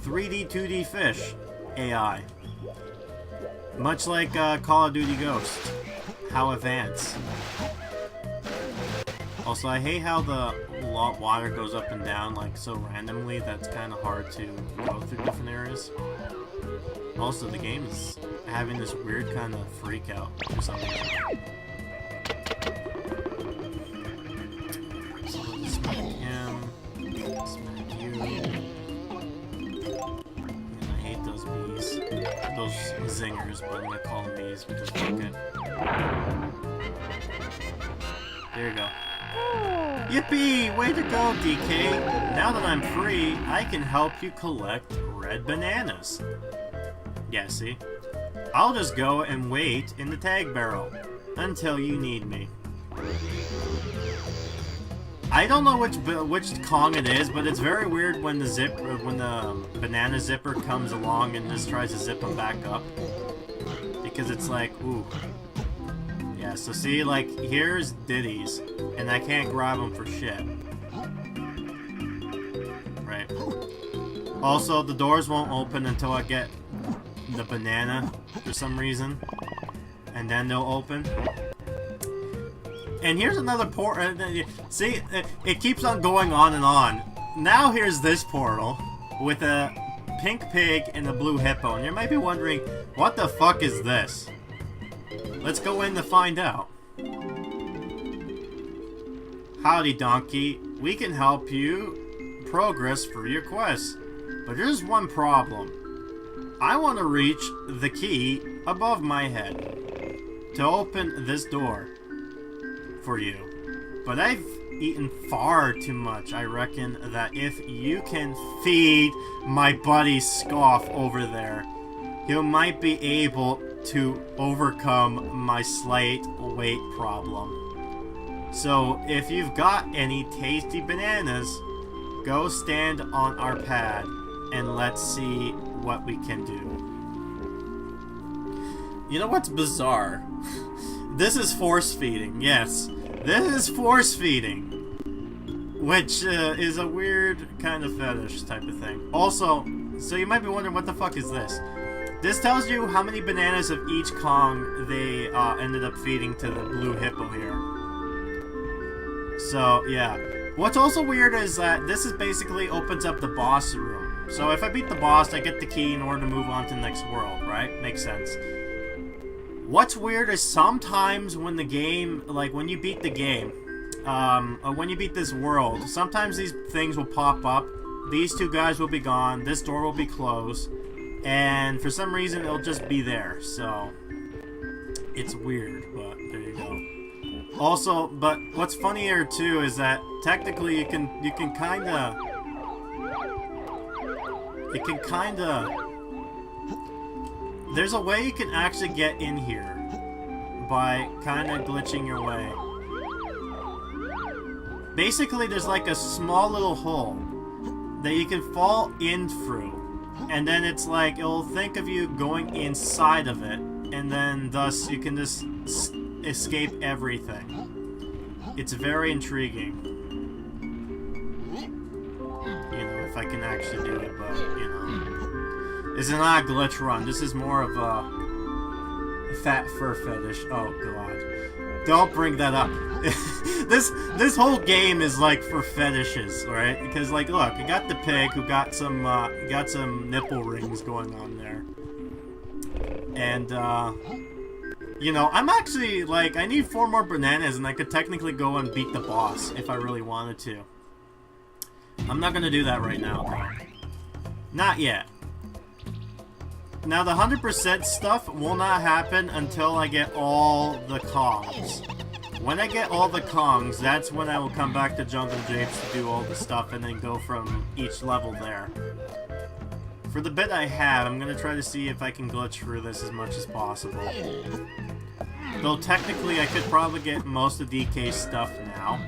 3D, 2D fish. AI. Much like Call of Duty Ghost. How advanced. Also, I hate how the water goes up and down, like, so randomly. That's kind of hard to go through different areas. Also, the game is having this weird kind of freak out or something. Those zingers, but I'm gonna call them bees because fuck it. There you go. Yippee! Way to go, DK! Now that I'm free, I can help you collect red bananas. Yeah, see? I'll just go and wait in the tag barrel until you need me. I don't know which Kong it is, but it's very weird when the banana zipper comes along and just tries to zip them back up. Because it's like, ooh. Yeah, so see, like, here's Diddy's, and I can't grab them for shit. Right. Also, the doors won't open until I get the banana for some reason. And then they'll open. And here's another portal. See, it keeps on going on and on. Now here's this portal with a pink pig and a blue hippo. And you might be wondering, what the fuck is this? Let's go in to find out. Howdy, donkey. We can help you progress through your quest. But there's one problem. I want to reach the key above my head to open this door for you. But I've eaten far too much. I reckon that if you can feed my buddy Scoff over there, he might be able to overcome my slight weight problem. So if you've got any tasty bananas, go stand on our pad and let's see what we can do. You know what's bizarre? This is force feeding, yes. This is force feeding. Which is a weird kind of fetish type of thing. Also, so you might be wondering, what the fuck is this? This tells you how many bananas of each Kong they ended up feeding to the blue hippo here. So, yeah. What's also weird is that this is basically opens up the boss room. So if I beat the boss, I get the key in order to move on to the next world, right? Makes sense. What's weird is sometimes when the game, like when you beat the game, or when you beat this world, sometimes these things will pop up. These two guys will be gone, this door will be closed, and for some reason it'll just be there. So it's weird, but there you go. Also, but what's funnier too is that technically you can kinda there's a way you can actually get in here by kinda glitching your way. Basically, there's like a small little hole that you can fall in through, and then it's like it'll think of you going inside of it, and then thus you can just escape everything. It's very intriguing. You know, if I can actually do it, but you know, this is not a glitch run. This is more of a fat fur fetish. Oh god, don't bring that up. This whole game is like for fetishes, right? Because like, look, you got the pig who got some nipple rings going on there, and you know, I'm actually like, I need 4 more bananas, and I could technically go and beat the boss if I really wanted to. I'm not gonna do that right now, though. Not yet. Now the 100% stuff will not happen until I get all the Kongs. When I get all the Kongs, that's when I will come back to Jungle Japes to do all the stuff and then go from each level there. For the bit I have, I'm gonna try to see if I can glitch through this as much as possible. Though technically I could probably get most of DK's stuff now,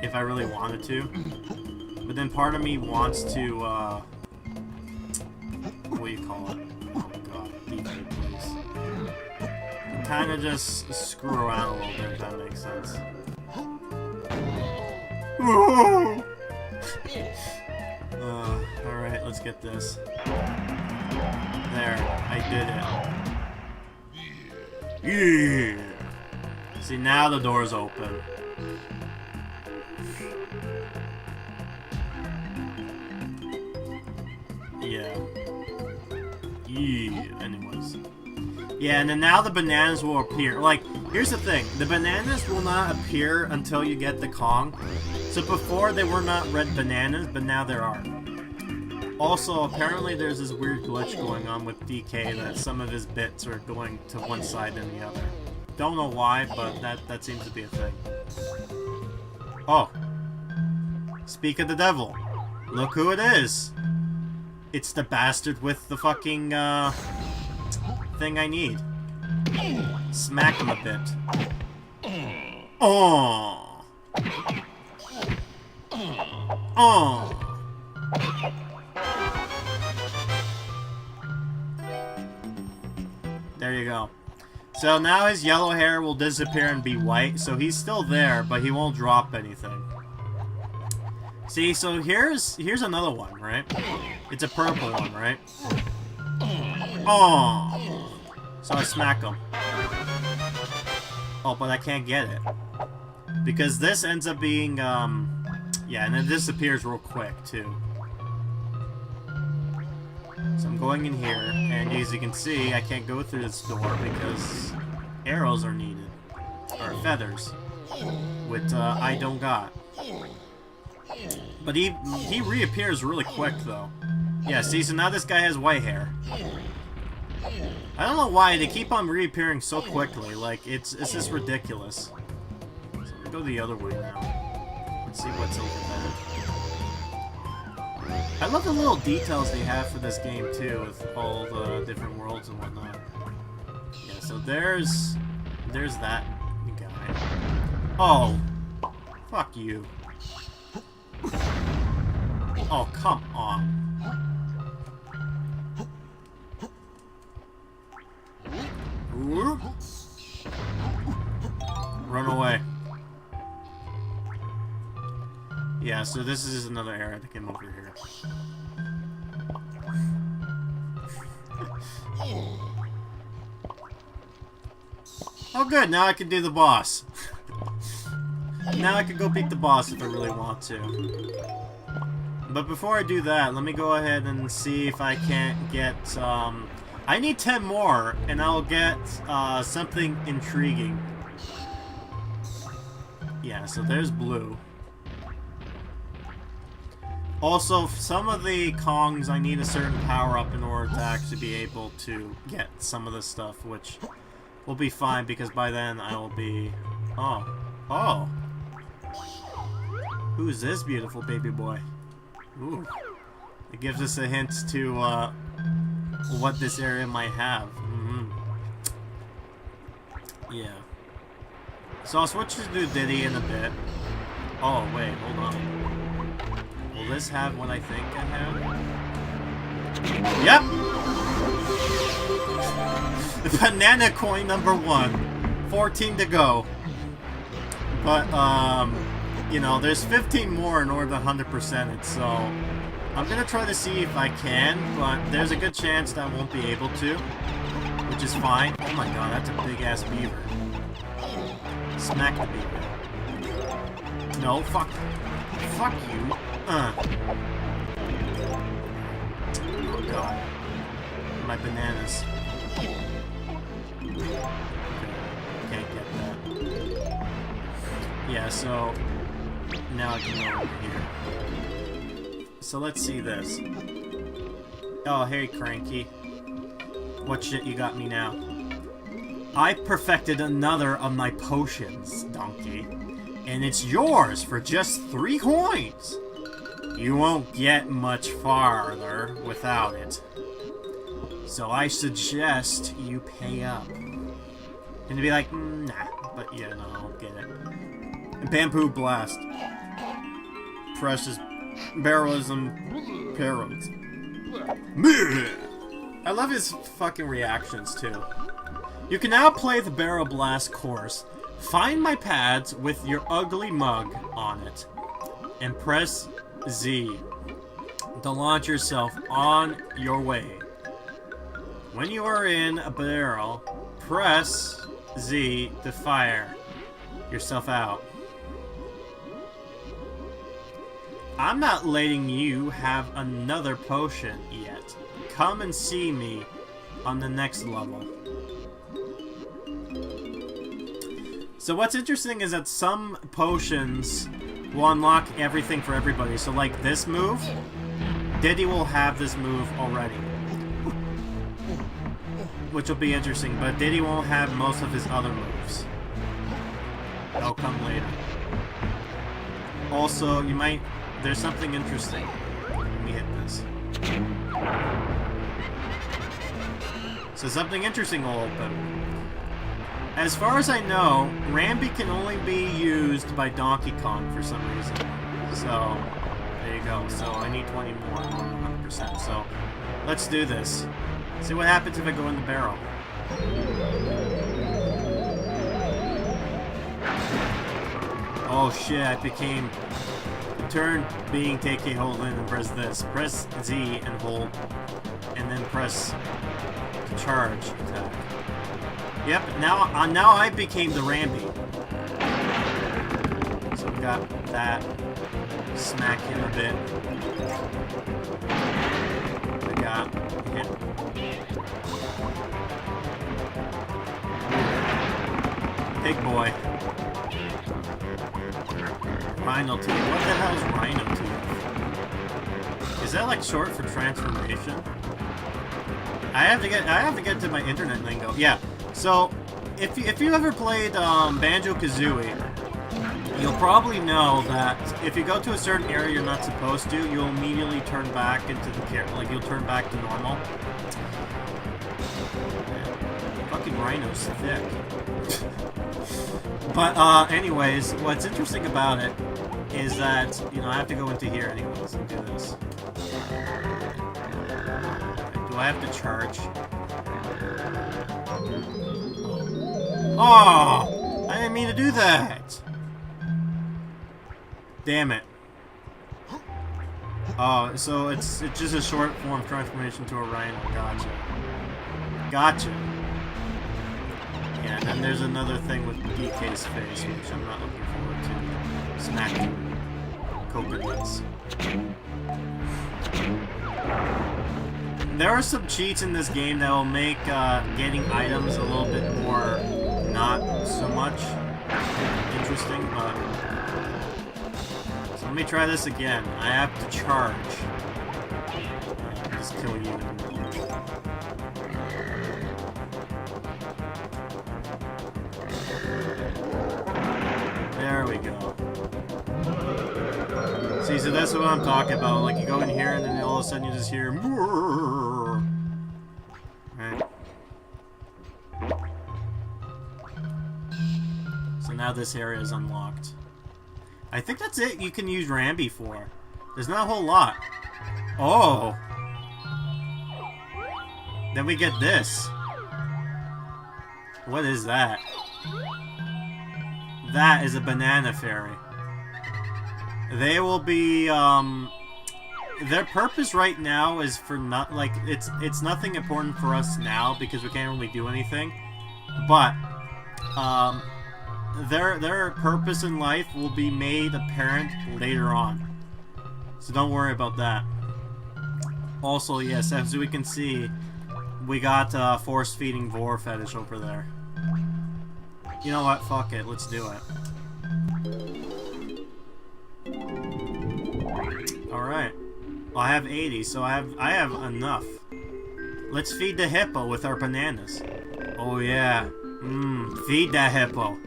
if I really wanted to. But then part of me wants to, what do you call it? Oh god, DK, please. Kinda just screw around a little bit, if that makes sense. Alright, let's get this. There, I did it. Yeah! See, now the door's open. Yeah. Yeah, anyways. Yeah, and then now the bananas will appear. Like, here's the thing. The bananas will not appear until you get the Kong. So before, they were not red bananas, but now there are. Also, apparently there's this weird glitch going on with DK that some of his bits are going to one side than the other. Don't know why, but that seems to be a thing. Oh. Speak of the devil. Look who it is. It's the bastard with the fucking, thing I need. Smack him a bit. Oh. Oh. There you go. So now his yellow hair will disappear and be white, so he's still there, but he won't drop anything. See, so here's another one, right? It's a purple one, right? Oh. So I smack him. Oh, but I can't get it. Because this ends up being, yeah, and it disappears real quick, too. So I'm going in here, and as you can see, I can't go through this door because arrows are needed. Or feathers. Which, I don't got. But he reappears really quick, though. Yeah, see, so now this guy has white hair. I don't know why they keep on reappearing so quickly. Like, it's just ridiculous. So we go the other way now. Let's see what's over there. I love the little details they have for this game, too, with all the different worlds and whatnot. Yeah, so there's that guy. Oh, fuck you. Oh, come on. Whoop. Run away. Yeah, so this is another area that came over here. Oh good, now I can do the boss. Now I can go beat the boss if I really want to. But before I do that, let me go ahead and see if I can't get, I need 10 more, and I'll get, something intriguing. Yeah, so there's blue. Also, some of the Kongs, I need a certain power-up in order to actually be able to get some of this stuff, which will be fine, because by then I will be... Oh. Oh! Who's this beautiful baby boy? Ooh. It gives us a hint to, what this area might have. Yeah. So I'll switch to Diddy in a bit. Oh, wait, hold on. Will this have what I think I have? Yep! The banana coin number 1. 14 to go. But, you know, there's 15 more in order to 100% it, so I'm gonna try to see if I can, but there's a good chance that I won't be able to, which is fine. Oh my god, that's a big-ass beaver. Smack the beaver. No, fuck. Fuck you. Oh god. My bananas. Okay. Can't get that. Yeah, so now I can go over here. So let's see this. Oh, hey, Cranky. What shit you got me now? I perfected another of my potions, Donkey. And it's yours for just 3 coins. You won't get much farther without it. So I suggest you pay up. And to be like, nah. But yeah, no, I'll get it. Bamboo Blast. Precious Barrelism Parrots. I love his fucking reactions, too. You can now play the Barrel Blast course. Find my pads with your ugly mug on it. And press Z to launch yourself on your way. When you are in a barrel, press Z to fire yourself out. I'm not letting you have another potion yet. Come and see me on the next level. So what's interesting is that some potions will unlock everything for everybody. So like this move, Diddy will have this move already. Which will be interesting, but Diddy won't have most of his other moves. They'll come later. Also, you might... There's something interesting. Let me hit this. So something interesting will open. As far as I know, Rambi can only be used by Donkey Kong for some reason. So, there you go. So I need 20 more, 100%. So, let's do this. See what happens if I go in the barrel. Oh shit, I became... Turn being TK hold in and press this. Press Z and hold. And then press to charge attack. Yep, now I became the Rambi. So we got that. Smack him a bit. We got hit. Big boy. Rhino Tooth. What the hell is Rhino Tooth? Is that like short for transformation? I have to get to my internet lingo. Yeah. So, if you ever played Banjo-Kazooie, you'll probably know that if you go to a certain area you're not supposed to, you'll immediately turn back into the like you'll turn back to normal. Fucking Rhino's thick. But anyways, what's interesting about it is that I have to go into here anyways and do this. Do I have to charge? Oh! I didn't mean to do that! Damn it. Oh, so it's just a short form transformation to a rhino. Gotcha. Gotcha. Yeah, and then there's another thing with DK's face, which I'm not looking forward to. Smacking coconuts. There are some cheats in this game that will make getting items a little bit more not so much interesting, but... So let me try this again. I have to charge. Just kill you. There we go. See, so that's what I'm talking about. Like, you go in here and then all of a sudden you just hear... Right. So now this area is unlocked. I think that's it you can use Rambi for. There's not a whole lot. Oh! Then we get this. What is that? That is a banana fairy. They will be, their purpose right now is for not, like, it's nothing important for us now because we can't really do anything. But, their purpose in life will be made apparent later on. So don't worry about that. Also, yes, as we can see, we got, force-feeding Vor fetish over there. You know what? Fuck it. Let's do it. Alright. Well, I have 80, so I have enough. Let's feed the hippo with our bananas. Oh yeah. Feed that hippo.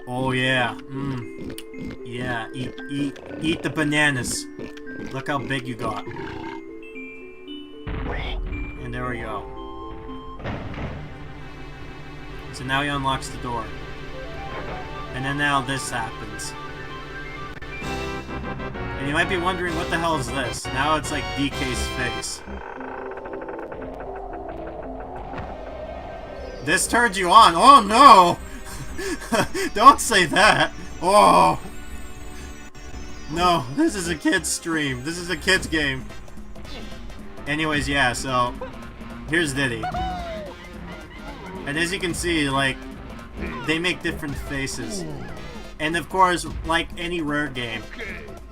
Oh yeah. Yeah, eat the bananas. Look how big you got. And there we go. So now he unlocks the door. And then now this happens. And you might be wondering, what the hell is this? Now it's like DK's face. This turns you on. Oh no! Don't say that! Oh! No, this is a kid's stream. This is a kid's game. Anyways, yeah, so... Here's Diddy. And as you can see, like, they make different faces. And of course, like any Rare game,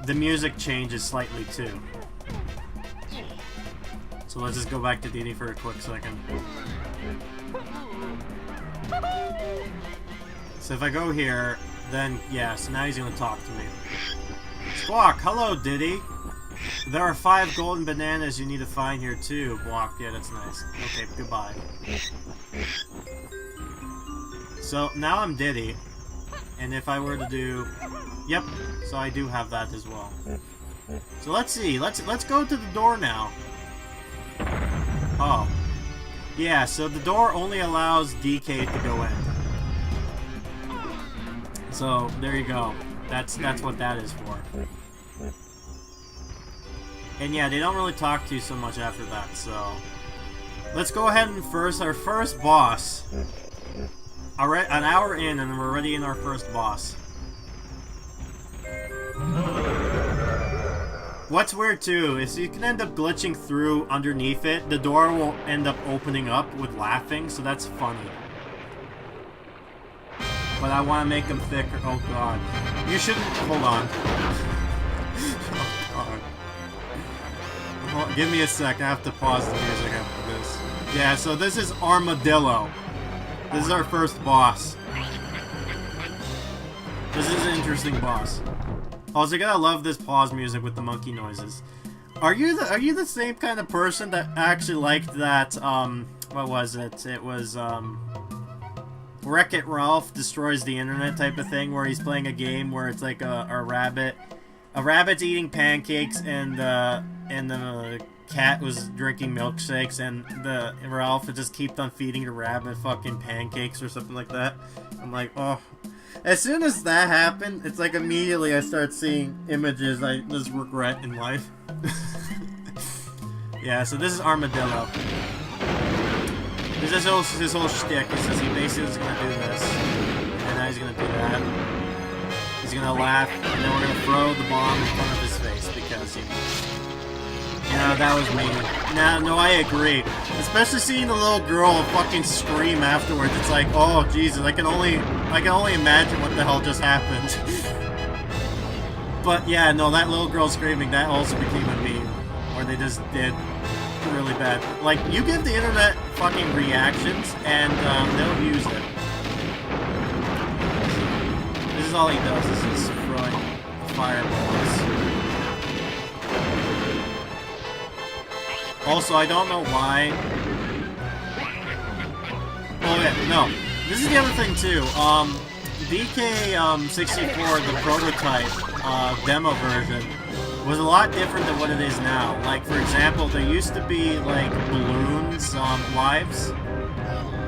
the music changes slightly too. So let's just go back to Diddy for a quick second. So if I go here, then yeah, so now he's gonna talk to me. Squawk, hello Diddy. There are 5 golden bananas you need to find here too. Block, yeah, that's nice. Okay, goodbye. So now I'm Diddy, and if I were to do Yep. So I do have that as well. So let's see. Let's go to the door now. Oh. Yeah, so the door only allows DK to go in. So there you go. That's what that is for. And yeah, they don't really talk to you so much after that, so let's go ahead and our first boss. Alright, an hour in and we're already in our first boss. What's weird too is you can end up glitching through underneath it. The door will end up opening up with laughing, so that's funny. But I want to make them thicker. Oh god. You shouldn't. Hold on. Oh god. Give me a sec. I have to pause the music after this. Yeah, so this is Armadillo. This is our first boss. This is an interesting boss. Also, you're gonna love this pause music with the monkey noises. Are you the same kind of person that actually liked that, what was it? It was, Wreck-It Ralph Destroys the Internet type of thing, where he's playing a game where it's like a rabbit's eating pancakes, and the cat was drinking milkshakes, and the Ralph would just keep on feeding the rabbit fucking pancakes or something like that. I'm like, oh. As soon as that happened, it's like immediately I start seeing images I just regret in life. Yeah, so this is Armadillo. This is his whole shtick. He says he basically is gonna do this, and now he's gonna do that. He's gonna laugh, and then we're gonna throw the bomb in front of his face because you know that was me. No, I agree. Especially seeing the little girl fucking scream afterwards. It's like, oh Jesus, I can only imagine what the hell just happened. But yeah, no, that little girl screaming, that also became a meme, where they just did really bad. Like, you give the internet fucking reactions, and they'll use it. This is all he does, is just throwing fireballs. Also, I don't know why. Oh yeah, no. This is the other thing too. DK64, the prototype demo version, was a lot different than what it is now. Like, for example, there used to be like balloons lives,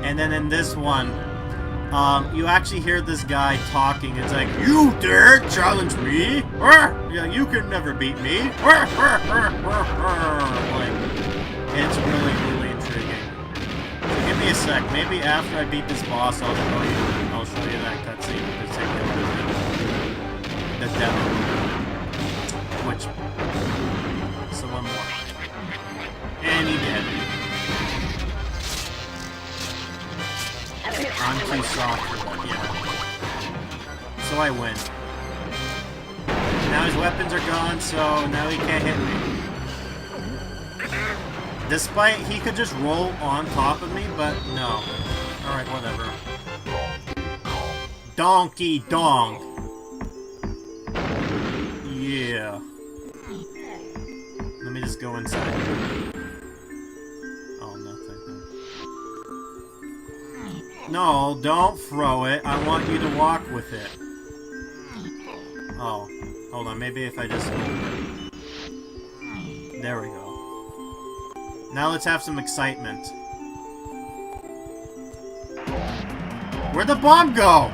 and then in this one, you actually hear this guy talking. It's like, you dare challenge me? Yeah, you can never beat me. Like, it's really, really intriguing. So give me a sec. Maybe after I beat this boss, I'll show you that cutscene in particular. The demo. Which, so one more. And he did. I'm too soft for that, yeah. So I win. Now his weapons are gone, so now he can't hit me. Despite, he could just roll on top of me, but no. Alright, whatever. Donkey Donk! Yeah. Let me just go inside. Oh, nothing. No, don't throw it. I want you to walk with it. Oh. Hold on, maybe if I just hold it. There we go. Now let's have some excitement. Where'd the bomb go?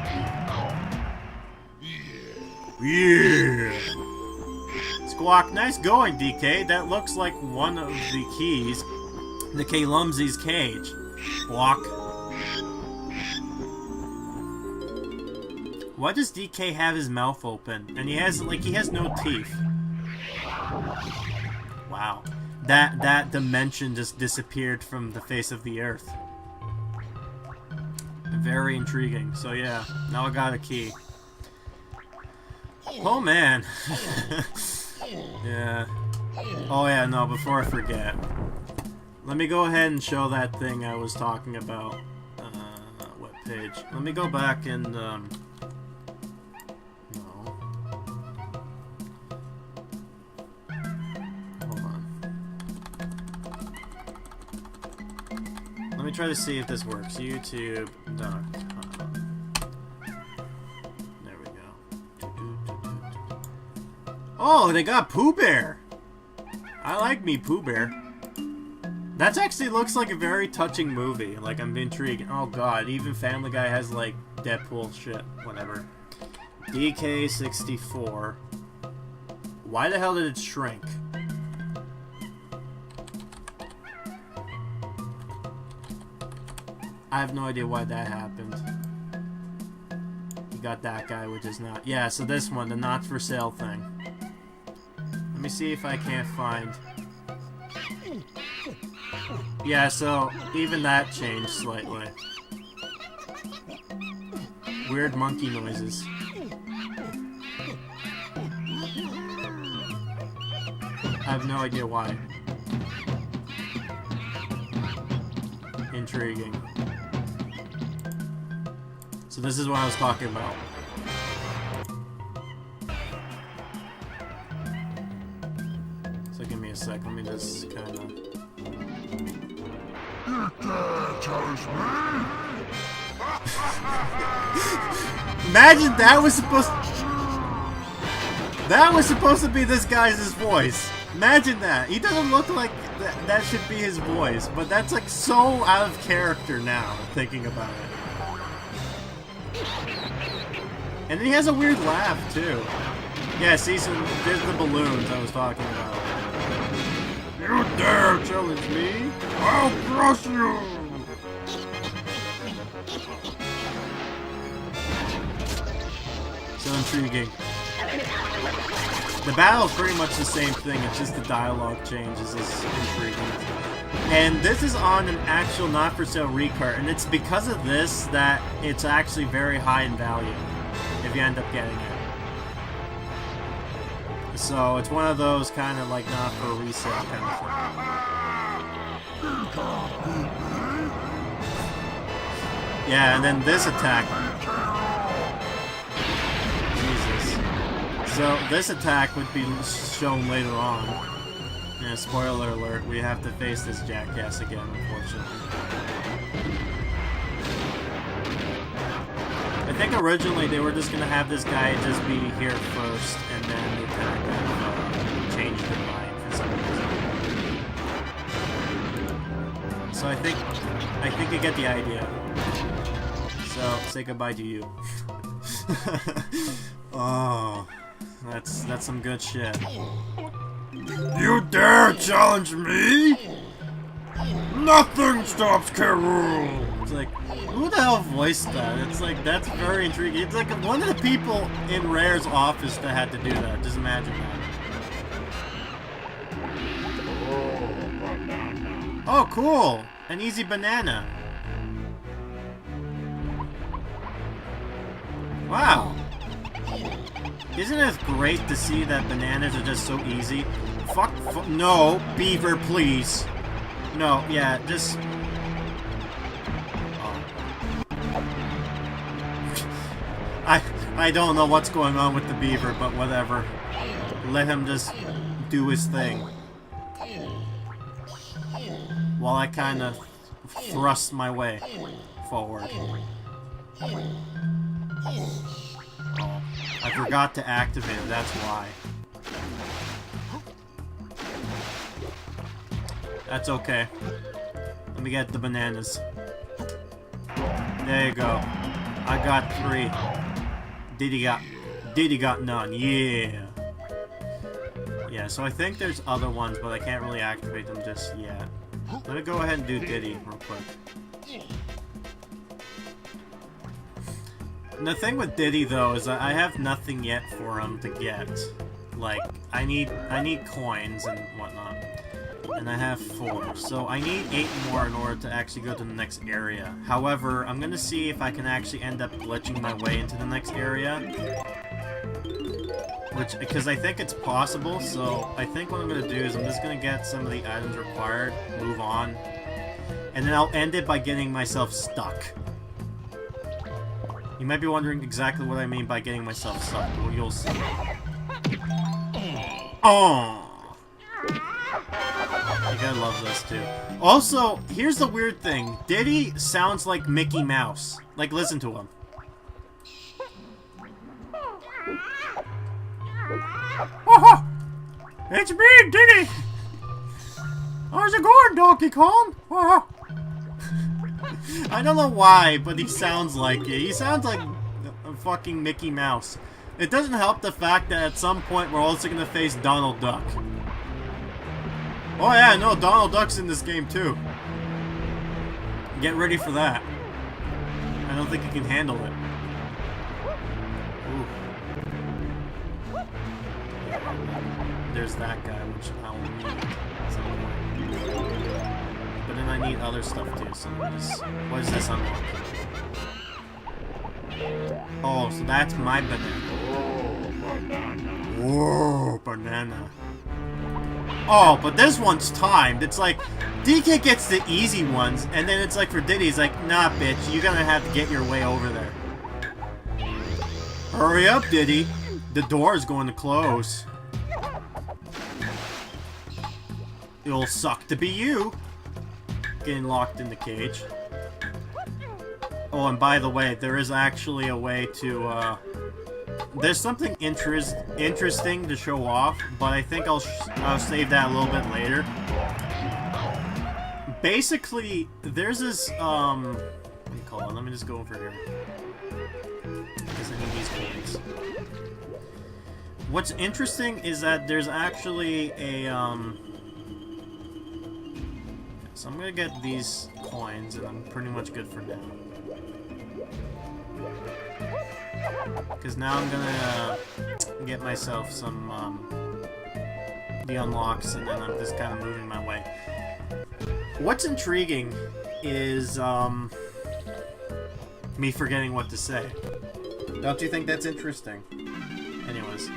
Yeah! Squawk, nice going, DK. That looks like one of the keys. The K-Lumsy's cage. Squawk. Why does DK have his mouth open? And he has no teeth. Wow. That dimension just disappeared from the face of the earth. Very intriguing. So yeah, now I got a key. Oh man. Yeah. Oh yeah, no, before I forget. Let me go ahead and show that thing I was talking about. What page? Let me go back and, no. Hold on. Let me try to see if this works. YouTube.com. There we go. Oh, they got Pooh Bear. I like me Pooh Bear. That actually looks like a very touching movie. Like, I'm intrigued. Oh god, even Family Guy has like Deadpool shit. Whatever. DK64. Why the hell did it shrink? I have no idea why that happened. You got that guy, which is not... Yeah, so this one, the not for sale thing. Let me see if I can't find... Yeah, so even that changed slightly. Weird monkey noises. I have no idea why. Intriguing. So this is what I was talking about. So give me a sec, let me just kind of... Imagine that was supposed to be this guy's voice. Imagine that. He doesn't look like that should be his voice, but that's like so out of character now, thinking about it. And then he has a weird laugh, too. Yeah, see, so there's the balloons I was talking about. You dare challenge me? I'll crush you! So intriguing. The battle's pretty much the same thing, it's just the dialogue changes is intriguing. And this is on an actual not-for-sale recart, and it's because of this that it's actually very high in value, if you end up getting it. So it's one of those kind of like not for resale kind of thing. Yeah, and then this attack. Jesus. So this attack would be shown later on. Yeah, spoiler alert, we have to face this jackass again, unfortunately. I think originally they were just gonna have this guy just be here first, and then they kind of changed their mind for some reason. So I think you get the idea. So say goodbye to you. Oh, that's some good shit. You dare challenge me? Nothing stops Karoo! It's like, who the hell voiced that? It's like, that's very intriguing. It's like one of the people in Rare's office that had to do that. Just imagine that. Oh, cool! An easy banana. Wow. Isn't it great to see that bananas are just so easy? Fuck, no, beaver, please. No, yeah, just... Oh. I don't know what's going on with the beaver, but whatever. Let him just do his thing. While I kind of thrust my way forward. Oh, I forgot to activate it, that's why. That's okay. Let me get the bananas. There you go. I got 3. Diddy got none. Yeah. Yeah, so I think there's other ones, but I can't really activate them just yet. Let me go ahead and do Diddy real quick. And the thing with Diddy though is that I have nothing yet for him to get. Like, I need coins and whatnot. And I have 4, so I need 8 more in order to actually go to the next area. However, I'm gonna see if I can actually end up glitching my way into the next area. Because I think it's possible, so I think what I'm gonna do is I'm just gonna get some of the items required, move on, and then I'll end it by getting myself stuck. You might be wondering exactly what I mean by getting myself stuck. Well, you'll see. Oh! You gotta love this too. Also, here's the weird thing. Diddy sounds like Mickey Mouse. Like, listen to him. Oh, it's me, Diddy! How's it going, Donkey Kong? Oh. I don't know why, but he sounds like it. He sounds like a fucking Mickey Mouse. It doesn't help the fact that at some point we're also gonna face Donald Duck. Oh yeah, no, Donald Duck's in this game too. Get ready for that. I don't think he can handle it. Ooh. There's that guy, which I will need somewhere. But then I need other stuff too, so what is this unlock? Oh, so that's my banana. Whoa, banana. Oh, but this one's timed. It's like, DK gets the easy ones, and then it's like for Diddy, he's like, nah, bitch, you're gonna have to get your way over there. Hurry up, Diddy. The door is going to close. It'll suck to be you. Getting locked in the cage. Oh, and by the way, there is actually a way to, there's something interesting to show off, but I think I'll save that a little bit later. Basically, there's this, what do you call it? Let me just go over here. Because I need these coins. What's interesting is that there's actually a, so I'm gonna get these coins, and I'm pretty much good for now. Because now I'm gonna get myself some, the unlocks, and then I'm just kind of moving my way. What's intriguing is, me forgetting what to say. Don't you think that's interesting? Anyways.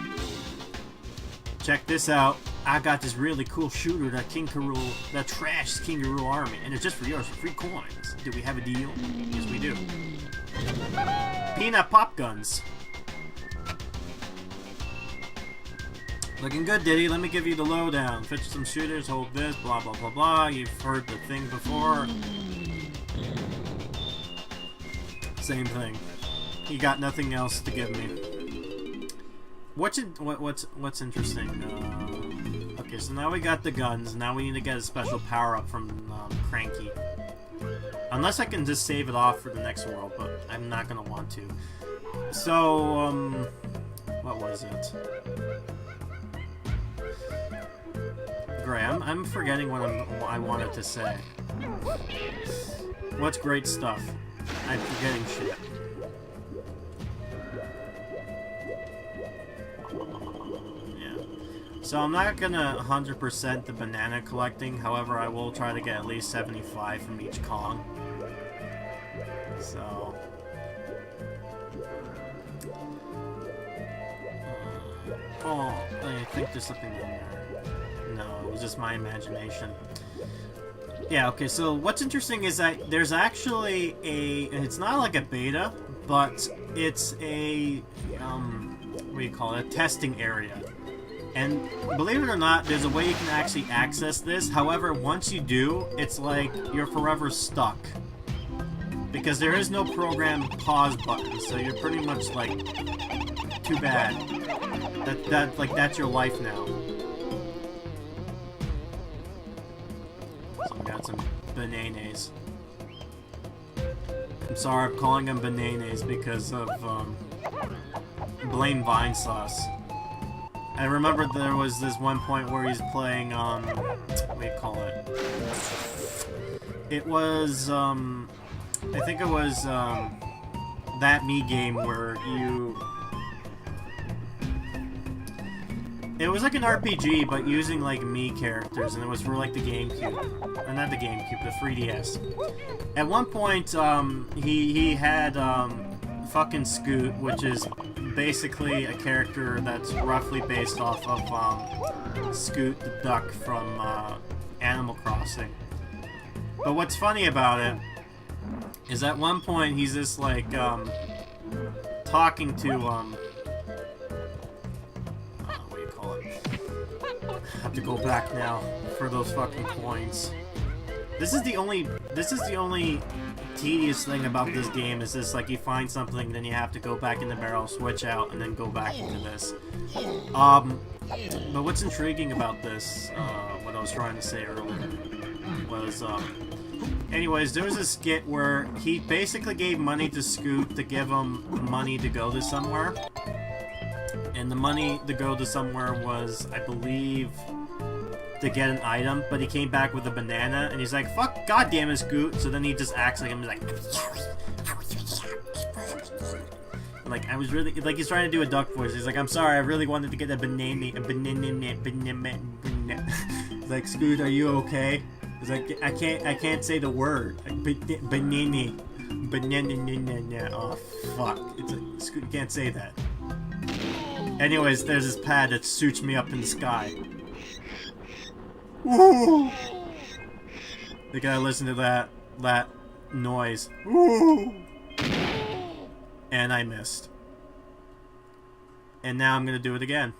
Check this out. I got this really cool shooter that King K. Rool, that trashed King K. Rool army, and it's just for yours for free coins. Do we have a deal? Yes, we do. Peanut pop guns. Looking good, Diddy. Let me give you the lowdown. Fetch some shooters, hold this, blah blah blah blah. You've heard the thing before. Same thing. You got nothing else to give me. What's interesting? Okay, so now we got the guns. Now we need to get a special power up from Cranky. Unless I can just save it off for the next world, but I'm not gonna want to. So, what was it? Graham, I'm forgetting what I wanted to say. What's great stuff? I'm forgetting shit. So I'm not gonna 100% the banana collecting, however I will try to get at least 75 from each Kong. So... oh, I think there's something in there. No, it was just my imagination. Yeah, okay, so what's interesting is that there's actually a... it's not like a beta, but it's a... what do you call it? A testing area. And believe it or not, there's a way you can actually access this. However, once you do, it's like you're forever stuck. Because there is no program pause button, so you're pretty much like, too bad. That's your life now. So I got some bananas. I'm sorry, I'm calling them bananas because of, blame Vine Sauce. I remember there was this one point where he's playing, what do you call it? It was, I think it was, that Me game where you... it was like an RPG, but using, like, Me characters, and it was for, like, the GameCube. Or not the GameCube, the 3DS. At one point, he had, fucking Scoot, which is basically a character that's roughly based off of Scoot the Duck from Animal Crossing. But what's funny about it is at one point he's just like talking to what do you call it? I have to go back now for those fucking coins. This is the only tedious thing about this game is this, like, you find something, then you have to go back in the barrel, switch out, and then go back into this. But what's intriguing about this, what I was trying to say earlier, was, anyways, there was a skit where he basically gave money to Scoot to give him money to go to somewhere. And the money to go to somewhere was, I believe, to get an item, but he came back with a banana, and he's like, fuck, goddamn it, Scoot. So then he just acts like him, he's like, I was really, like, he's trying to do a duck voice. He's like, I'm sorry, I really wanted to get a banana. He's like, Scoot, are you okay? He's like, I can't say the word. Banana. Oh, fuck. It's like, Scoot can't say that. Anyways, there's this pad that shoots me up in the sky. Woo! They gotta listen to that noise. Woo! And I missed. And now I'm gonna do it again.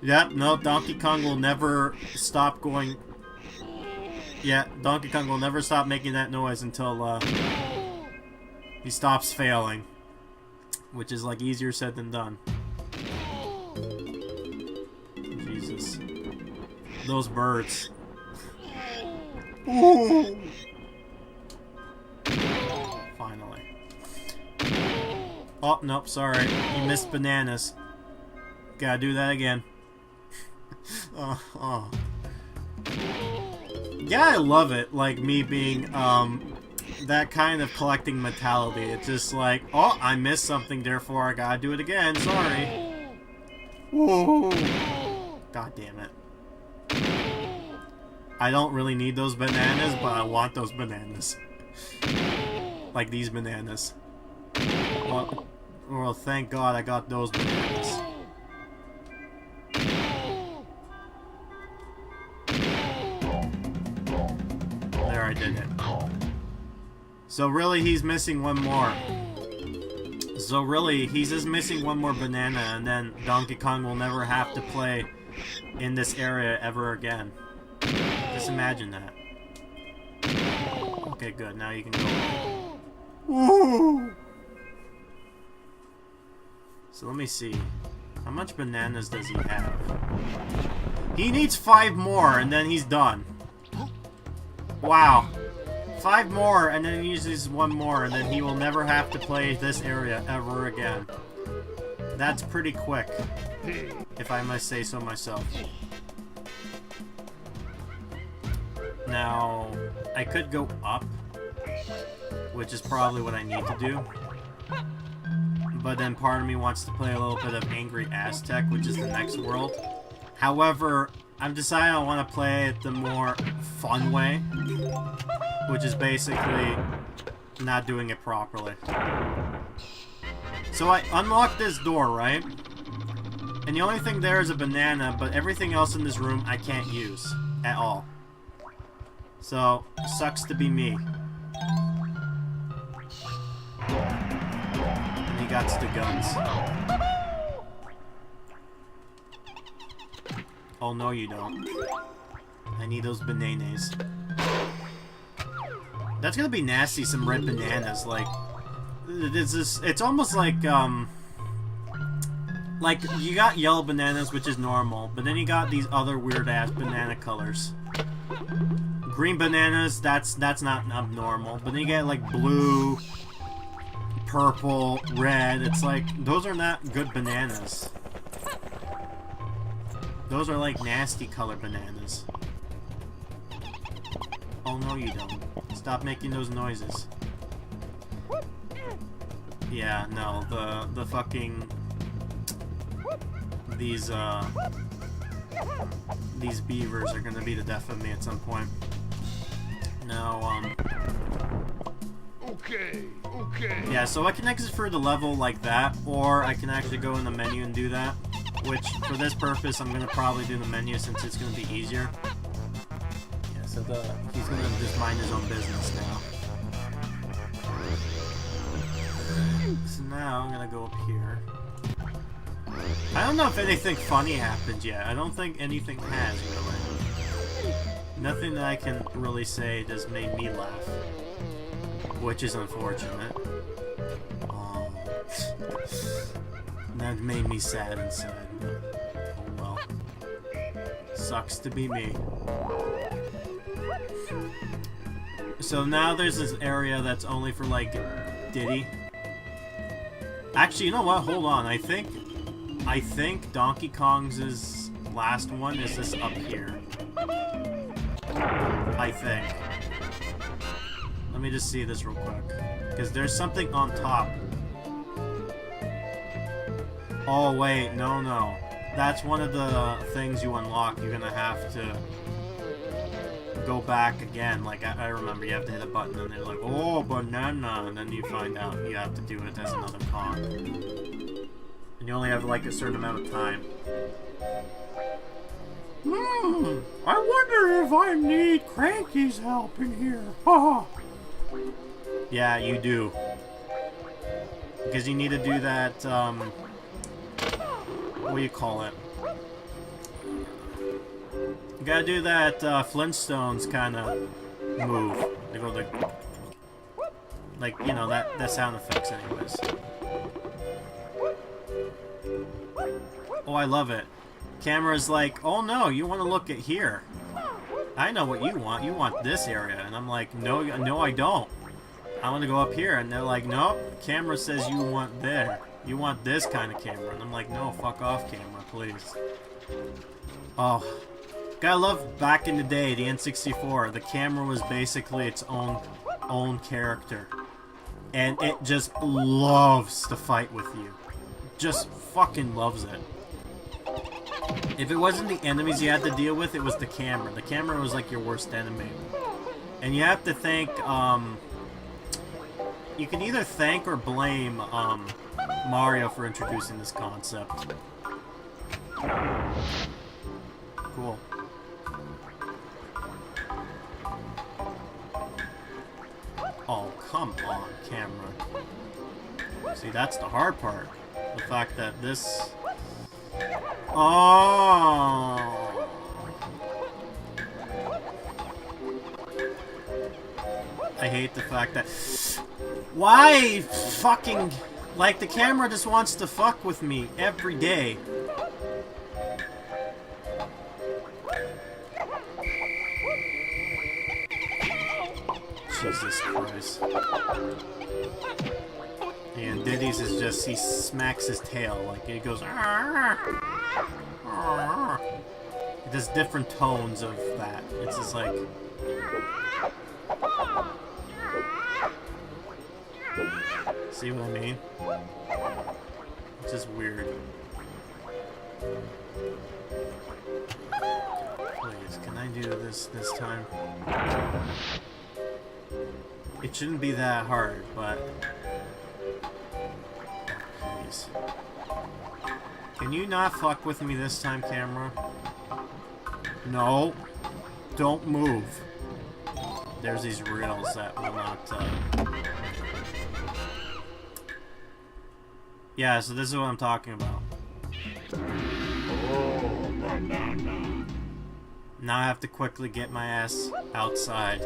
Yep, no, Donkey Kong will never stop going. Yeah, Donkey Kong will never stop making that noise until he stops failing. Which is like easier said than done. Jesus. Those birds. Ooh. Finally. Oh, nope, sorry. You missed bananas. Gotta do that again. Oh. Yeah, I love it. Like, me being, that kind of collecting mentality. It's just like, oh, I missed something, therefore I gotta do it again. Sorry. Whoa. God damn it. I don't really need those bananas, but I want those bananas. Like these bananas. Well, thank God I got those bananas. There, I did it. So really, he's missing one more. So really, he's just missing one more banana, and then Donkey Kong will never have to play in this area ever again. Just imagine that. Okay, good. Now you can go. Woo! So let me see. How much bananas does he have? He needs 5 more, and then he's done. Wow. 5 more, and then he uses 1 more, and then he will never have to play this area ever again. That's pretty quick, if I must say so myself. Now, I could go up, which is probably what I need to do. But then part of me wants to play a little bit of Angry Aztec, which is the next world. However, I've decided I want to play it the more fun way, which is basically not doing it properly. So I unlocked this door, right? And the only thing there is a banana, but everything else in this room I can't use at all. So, sucks to be me. And he got the guns. Oh, no you don't. I need those bananas. That's gonna be nasty, some red bananas, like... It's almost like, like, you got yellow bananas, which is normal, but then you got these other weird-ass banana colors. Green bananas, that's not abnormal, but then you get, like, blue, purple, red, it's like, those are not good bananas. Those are, like, nasty color bananas. Oh, no you don't. Stop making those noises. Yeah, no, the fucking... These beavers are gonna be the death of me at some point. Now, Okay. yeah, so I can exit through the level like that, or I can actually go in the menu and do that. Which, for this purpose, I'm gonna probably do the menu since it's gonna be easier. Yeah, so he's gonna just mind his own business now. So now I'm gonna go up here. I don't know if anything funny happened yet. I don't think anything has, really. Nothing that I can really say has made me laugh, which is unfortunate. That made me sad inside, but oh well. Sucks to be me. So now there's this area that's only for, like, Diddy. Actually, you know what? Hold on. I think Donkey Kong's last one is this up here. I think. Let me just see this real quick. Because there's something on top. Oh, wait. No. That's one of the things you unlock. You're gonna have to go back again. Like, I remember you have to hit a button and they're like, oh, banana. And then you find out you have to do it as another Kong. And you only have, like, a certain amount of time. I wonder if I need Cranky's help in here. Yeah, you do. Because you need to do that, what do you call it? You gotta do that, Flintstones kind of move. They go like, you know, that sound effects anyways. Oh, I love it. Camera's like, oh no, you want to look at here. I know what you want. You want this area. And I'm like, no, I don't. I want to go up here. And they're like, nope. Camera says you want there. You want this kind of camera. And I'm like, no, fuck off, camera, please. Oh. Gotta love back in the day, the N64. The camera was basically its own character. And it just loves to fight with you. Just fucking loves it. If it wasn't the enemies you had to deal with, it was the camera. The camera was like your worst enemy. And you have to thank, you can either thank or blame, Mario for introducing this concept. Cool. Oh, come on, camera. See, that's the hard part. The fact that this... Oh! I hate the fact that... Why fucking... Like, the camera just wants to fuck with me every day. Jesus Christ. And Diddy's is just, he smacks his tail, like, he goes, Arr! Arr! It does different tones of that. It's just like... See what I mean? It's just weird. Please, can I do this time? It shouldn't be that hard, but... Please. Can you not fuck with me this time, camera? No. Don't move. There's these rails that will not, Yeah, so this is what I'm talking about. Oh, banana. Now I have to quickly get my ass outside.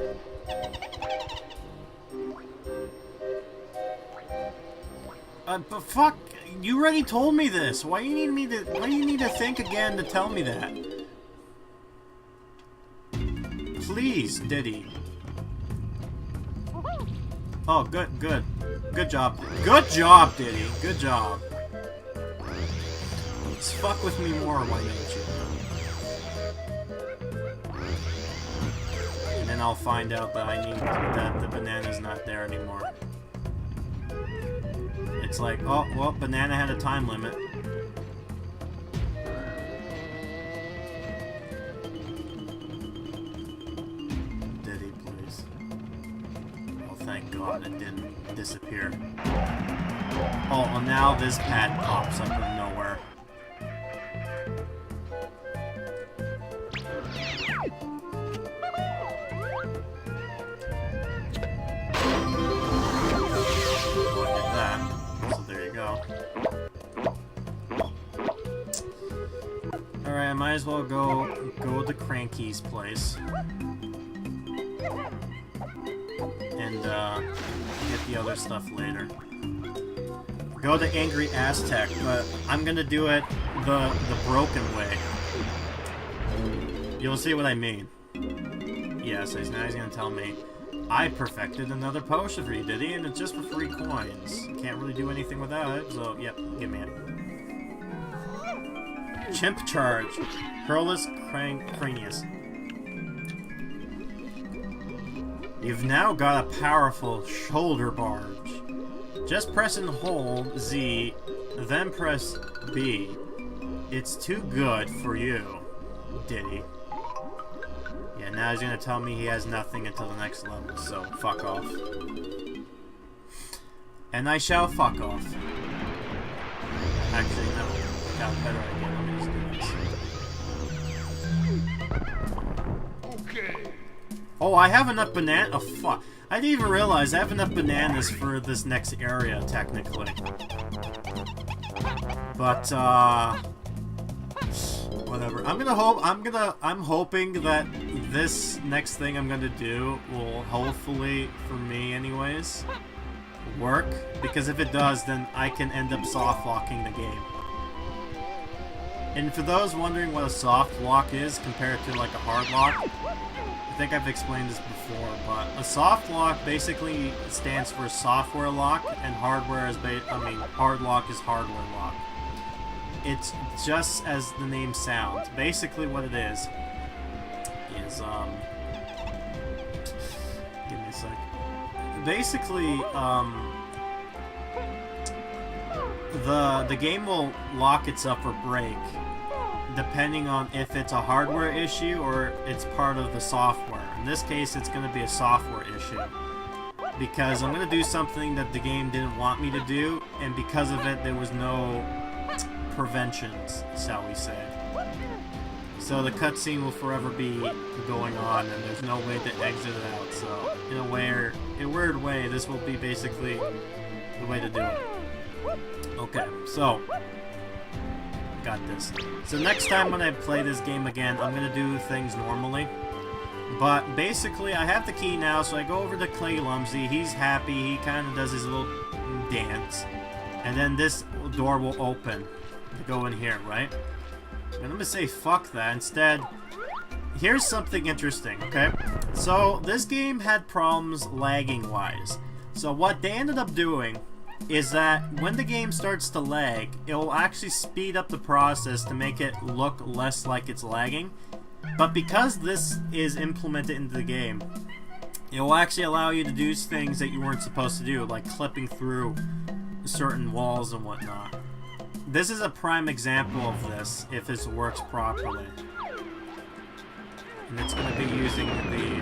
But fuck, you already told me this. Why do you need to think again to tell me that? Please, Diddy. Oh, good job. Good job, Diddy. Good job. Just fuck with me more, why don't you? And then I'll find out that the banana's not there anymore. It's like, oh, well, banana had a time limit. Diddy, please. Oh, thank God it didn't disappear. Oh, well, now this pad pops up from nowhere. Alright, I might as well go go to Cranky's place and get the other stuff later. Go to Angry Aztec, but I'm gonna do it the broken way. You'll see what I mean. Yes, now he's gonna tell me, I perfected another potion for you, did he? And it's just for 3 coins. Can't really do anything without it, so yep, give me it. Chimp Charge. Hurlus Cranius. You've now got a powerful shoulder barge. Just press and hold Z, then press B. It's too good for you, Diddy. Yeah, now he's gonna tell me he has nothing until the next level, so fuck off. And I shall fuck off. Actually, no. I got a better idea. Let me just do this. Okay. Oh, I have enough banana. Oh, fuck. I didn't even realize I have enough bananas for this next area, technically. But, whatever. I'm hoping that this next thing I'm gonna do will hopefully, for me anyways, work. Because if it does, then I can end up soft locking the game. And for those wondering what a soft lock is compared to like a hard lock, I think I've explained this before, but a soft lock basically stands for software lock, and hardware is hard lock is hardware lock. It's just as the name sounds. Basically what it is give me a sec. Basically, the game will lock itself or break depending on if it's a hardware issue or it's part of the software. In this case, it's going to be a software issue. Because I'm going to do something that the game didn't want me to do, and because of it, there was no preventions, shall we say. So the cutscene will forever be going on, and there's no way to exit it out. So, in a weird way, this will be basically the way to do it. Okay, so got this. So next time when I play this game again, I'm gonna do things normally. But basically, I have the key now, so I go over to Clay Lumsy. He's happy. He kind of does his little dance, and then this door will open to go in here, right? And I'm gonna say fuck that. Instead, here's something interesting. Okay, so this game had problems lagging-wise. So what they ended up doing is that when the game starts to lag, it will actually speed up the process to make it look less like it's lagging. But because this is implemented into the game, it will actually allow you to do things that you weren't supposed to do, like clipping through certain walls and whatnot. This is a prime example of this, if this works properly. And it's going to be using the...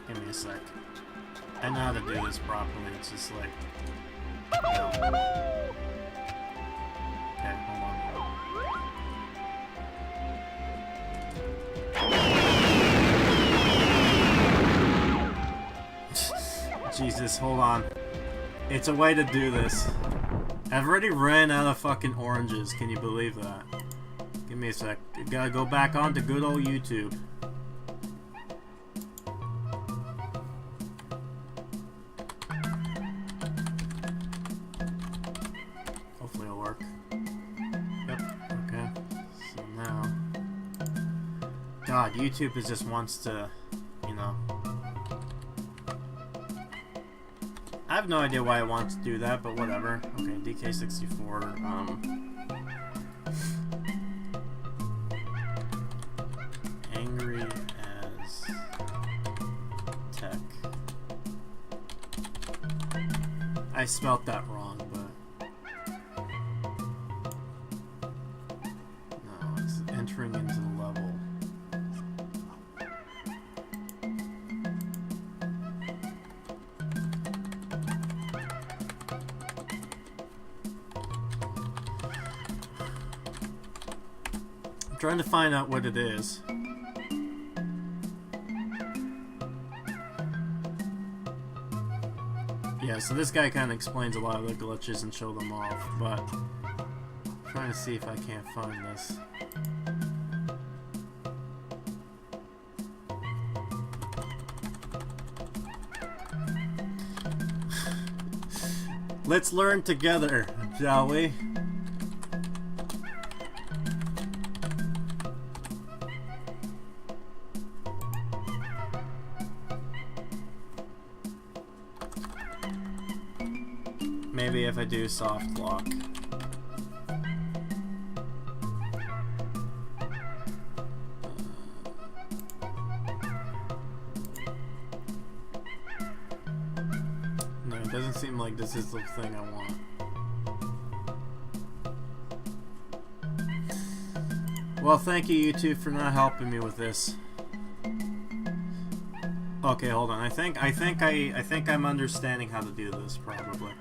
Give me a sec. I know how to do this properly, it's just like... No. Okay, hold on. Jesus, hold on. It's a way to do this. I've already ran out of fucking oranges, can you believe that? Give me a sec. You gotta go back on to good old YouTube. Hopefully it'll work. Yep, okay. So now... God, YouTube just wants to, you know... I have no idea why it wants to do that, but whatever. Okay, DK64, Angry as Tech. I spelt that wrong, but... No, it's entering into the level. Trying to find out what it is. Yeah, so this guy kind of explains a lot of the glitches and show them off, but I'm trying to see if I can't find this. Let's learn together, shall we? Maybe if I do soft lock. No, it doesn't seem like this is the thing I want. Well, thank you, you two, for not helping me with this. Okay, hold on. I think I'm understanding how to do this, probably.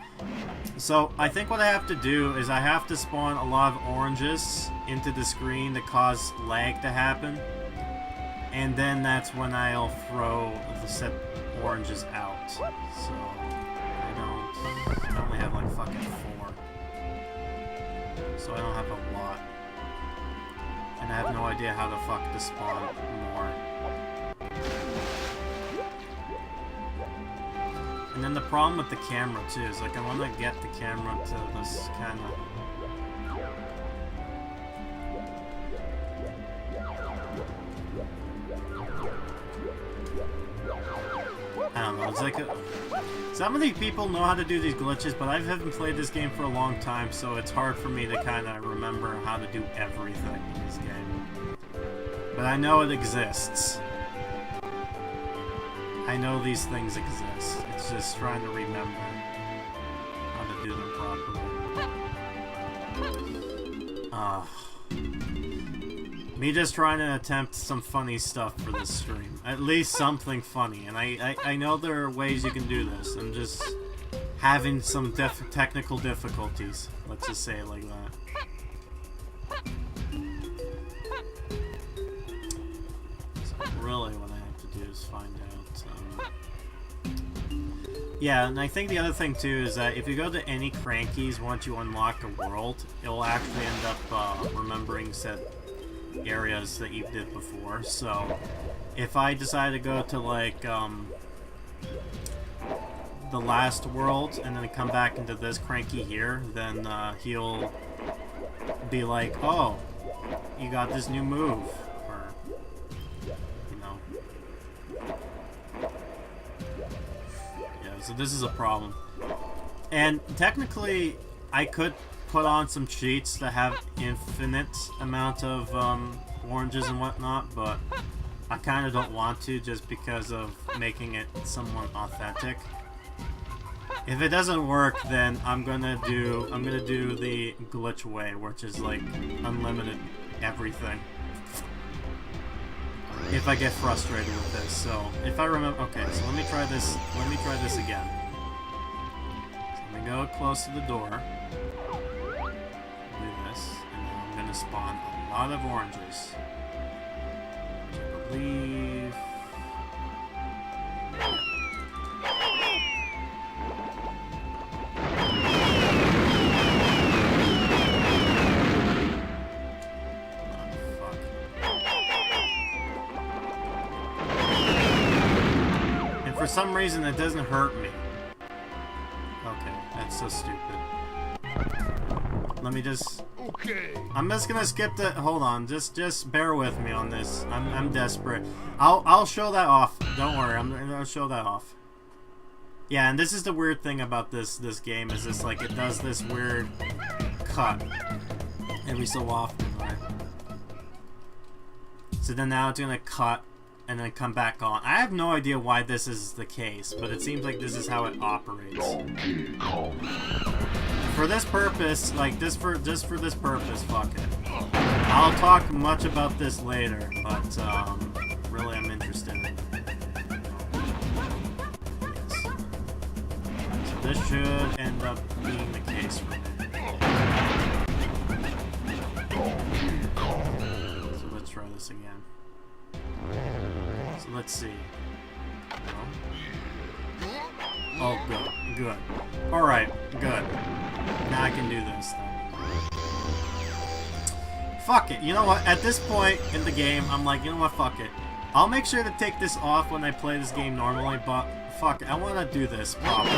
So, I think what I have to do is I have to spawn a lot of oranges into the screen to cause lag to happen. And then that's when I'll throw the set oranges out. So, I only have like fucking 4. So I don't have a lot. And I have no idea how the fuck to spawn more. And then the problem with the camera too is like I want to get the camera to this kind of. I don't know. It's like some of these people know how to do these glitches, but I haven't played this game for a long time, so it's hard for me to kind of remember how to do everything in this game. But I know it exists. I know these things exist. It's just trying to remember how to do them properly. Me just trying to attempt some funny stuff for this stream. At least something funny. And I know there are ways you can do this. I'm just having some technical difficulties. Let's just say it like that. So really what I have to do is find out. Yeah, and I think the other thing too is that if you go to any crankies once you unlock a world, it'll actually end up remembering said areas that you did before. So if I decide to go to like the last world and then come back into this cranky here, then he'll be like, oh, you got this new move. So this is a problem. And technically, I could put on some cheats that have infinite amount of oranges and whatnot, but I kind of don't want to just because of making it somewhat authentic. If it doesn't work, then I'm gonna do the glitch way, which is like unlimited everything. If I get frustrated with this, so if I remember, okay, so let me try this again. So let me go close to the door, do this, and then I'm gonna spawn a lot of oranges. I believe. For some reason, it doesn't hurt me. Okay, that's so stupid. Let me just... Okay. I'm just gonna skip the... Hold on, just bear with me on this. I'm desperate. I'll show that off. Don't worry, I'll show that off. Yeah, and this is the weird thing about this game, is this, like, it does this weird cut every so often, right? So then now it's gonna cut and then come back on. I have no idea why this is the case, but it seems like this is how it operates. For this purpose, like just for this purpose, fuck it. I'll talk much about this later, but really I'm interested in it. Yes. So this should end up being the case for me. So let's try this again. So let's see. Oh, good. Alright, good. Now I can do this then. Fuck it. You know what? At this point in the game, I'm like, you know what? Fuck it. I'll make sure to take this off when I play this game normally, but fuck it. I want to do this properly.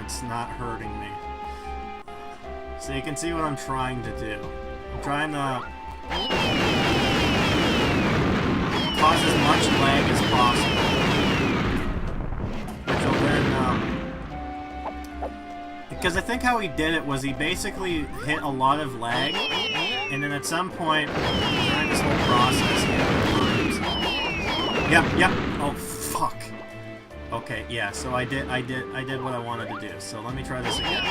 It's not hurting me. So you can see what I'm trying to do. I'm trying to cause as much lag as possible. Which will then, because I think how he did it was he basically hit a lot of lag, and then at some point during this whole process, Yep. Oh fuck. Okay, yeah, so I did what I wanted to do. So let me try this again.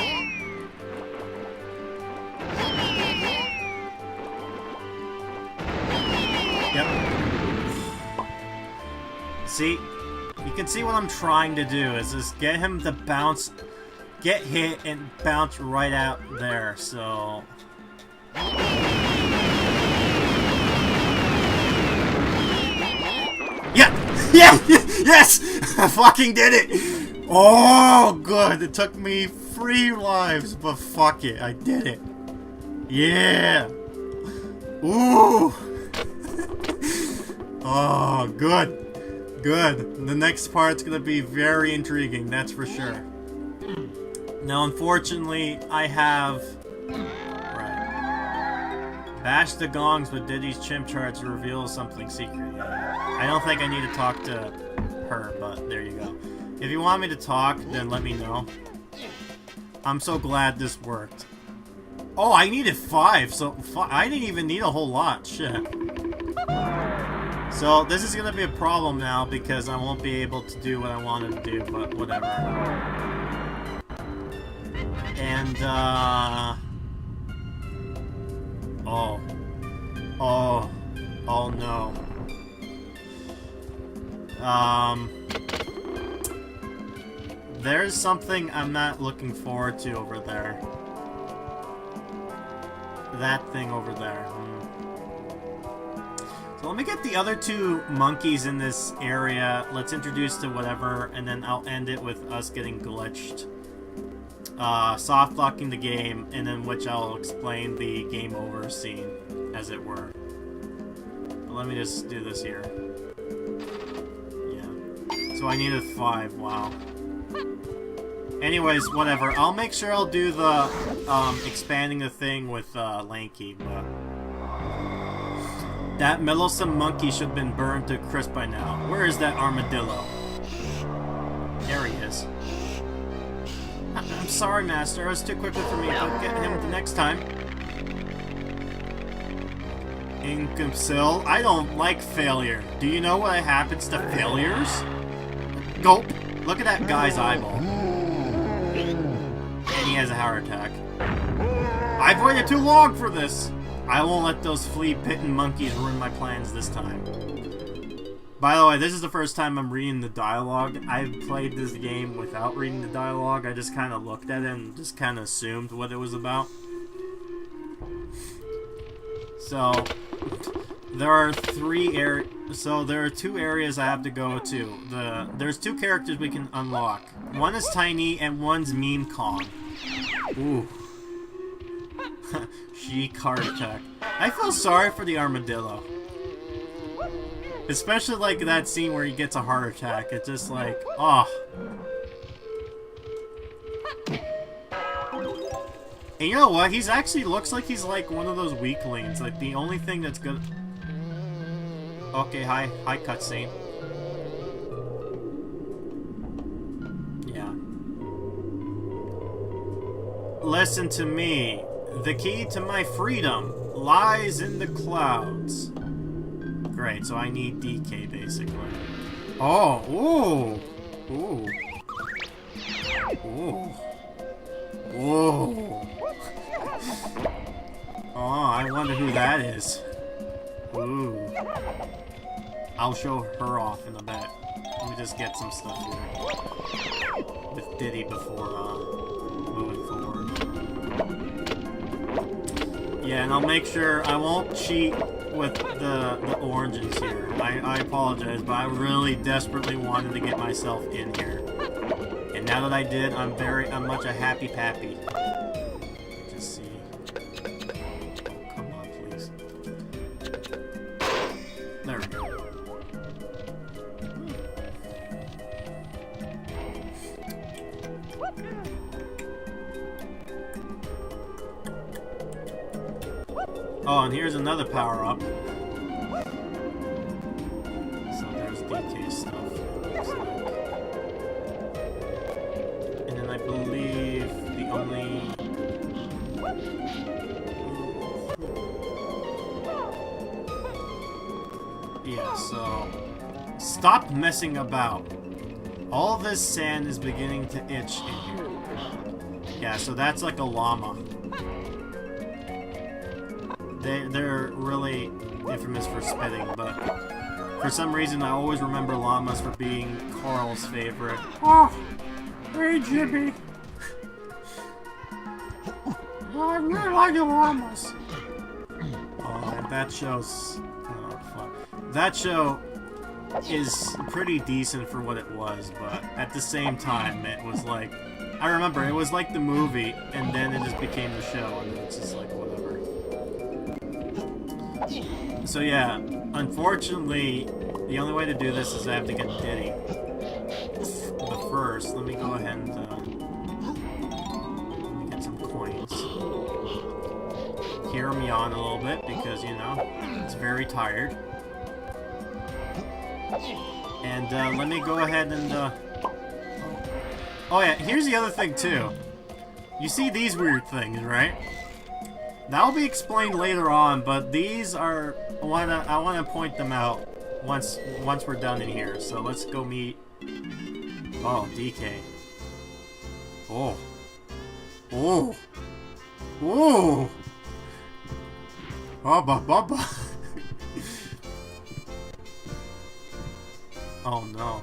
Yep. See? You can see what I'm trying to do is just get him to bounce, get hit and bounce right out there, so... Yeah! Yeah! Yes! I fucking did it! Oh, good. It took me 3 lives, but fuck it. I did it. Yeah! Ooh! Oh, good. Good. The next part's gonna be very intriguing, that's for sure. Now, unfortunately, I have... Bash the gongs with Diddy's chimp charge to reveal something secret. I don't think I need to talk to her, but there you go. If you want me to talk, then let me know. I'm so glad this worked. Oh, I needed 5, so I didn't even need a whole lot. Shit. So this is gonna be a problem now because I won't be able to do what I wanted to do, but whatever. And, Oh no. There's something I'm not looking forward to over there. That thing over there. So let me get the other 2 monkeys in this area. Let's introduce to whatever, and then I'll end it with us getting glitched. Soft locking the game, and then which I'll explain the game over scene, as it were. But let me just do this here. Yeah. So I needed 5, wow. Anyways, whatever. I'll make sure I'll do the, expanding the thing with, Lanky, but... That meddlesome monkey should have been burned to crisp by now. Where is that armadillo? There he is. I'm sorry, Master. I was too quickly for me. But get him the next time. Incomsil. I don't like failure. Do you know what happens to failures? Gulp. Look at that guy's eyeball. And he has a heart attack. I've waited too long for this. I won't let those flea-bitten monkeys ruin my plans this time. By the way, this is the first time I'm reading the dialogue. I've played this game without reading the dialogue. I just kind of looked at it and just kind of assumed what it was about. So, there are 3 areas. So, there are 2 areas I have to go to. There's 2 characters we can unlock. One is Tiny and one's Meme Kong. Ooh. Chic heart attack. I feel sorry for the armadillo. Especially like that scene where he gets a heart attack. It's just like, oh. And you know what? He's actually looks like he's like one of those weaklings. Like the only thing that's good. Okay, hi cutscene. Yeah. Listen to me. The key to my freedom lies in the clouds. Great, so I need DK basically. Oh, ooh, ooh, ooh, ooh. Oh, I wonder who that is. Ooh. I'll show her off in a bit. Let me just get some stuff here with Diddy before moving forward. Yeah, and I'll make sure I won't cheat with the oranges here. I apologize, but I really desperately wanted to get myself in here. And now that I did, I'm much a happy pappy. Just see. Oh, come on, please. There we go. Oh, and here's another power-up. So there's DK stuff, it looks like. And then I believe the only... Yeah, so... Stop messing about. All this sand is beginning to itch in here. Yeah, so that's like a llama. They're really infamous for spitting, but for some reason I always remember llamas for being Carl's favorite. Oh, hey, Jimmy. I really like the llamas. Oh, and that show's... Oh, fuck. That show is pretty decent for what it was, but at the same time, it was like... I remember, it was like the movie, and then it just became the show, and it's just like, whatever. So yeah, unfortunately, the only way to do this is I have to get Diddy. But first, let me go ahead and let me get some coins. Hear me on a little bit because, you know, it's very tired. And let me go ahead and oh yeah, here's the other thing too. You see these weird things, right? That'll be explained later on, but these are... I wanna point them out once we're done in here. So let's go meet... Oh, DK. Oh. Oh. Oh. Baba baba. Oh no.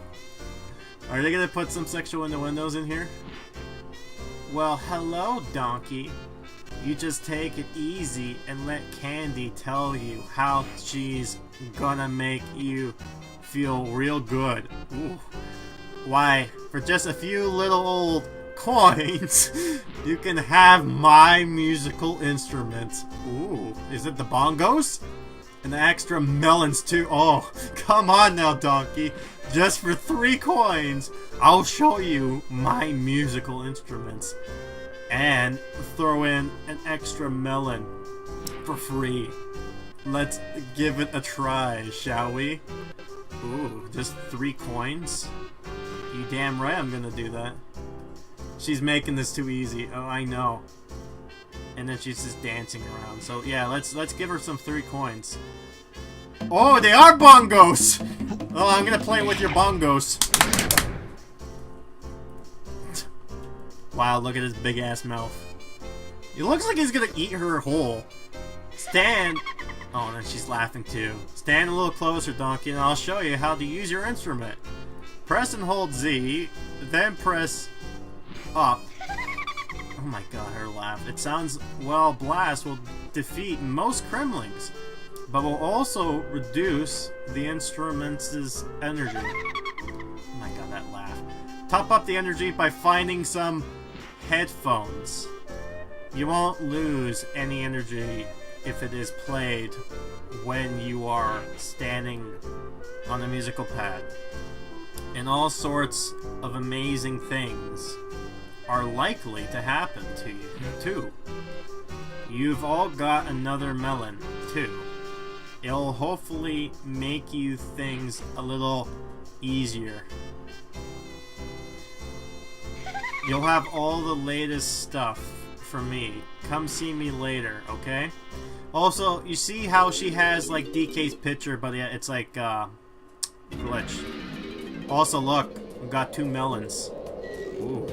Are they gonna put some sexual innuendos in here? Well, hello, donkey. You just take it easy and let Candy tell you how she's gonna make you feel real good. Ooh. Why, for just a few little old coins, you can have my musical instruments. Ooh, is it the bongos? And the extra melons too. Oh, come on now, donkey. Just for 3 coins, I'll show you my musical instruments. And throw in an extra melon for free. Let's give it a try, shall we? Ooh, just 3 coins? You damn right I'm gonna do that. She's making this too easy. Oh, I know. And then she's just dancing around. So yeah, let's give her some 3 coins. Oh, they are bongos! Oh, I'm gonna play with your bongos. Wow, look at his big ass mouth. It looks like he's gonna eat her whole. Stand. Oh, and then she's laughing too. Stand a little closer, donkey, and I'll show you how to use your instrument. Press and hold Z, then press up. Oh my god, her laugh. It sounds, well, blast will defeat most Kremlings, but will also reduce the instrument's energy. Oh my god, that laugh. Top up the energy by finding some headphones. You won't lose any energy if it is played when you are standing on a musical pad. And all sorts of amazing things are likely to happen to you, too. You've all got another melon, too. It'll hopefully make you things a little easier. You'll have all the latest stuff from me. Come see me later, okay? Also, you see how she has, like, DK's picture, but yeah, it's like, glitch. Also, look, we've got 2 melons. Ooh.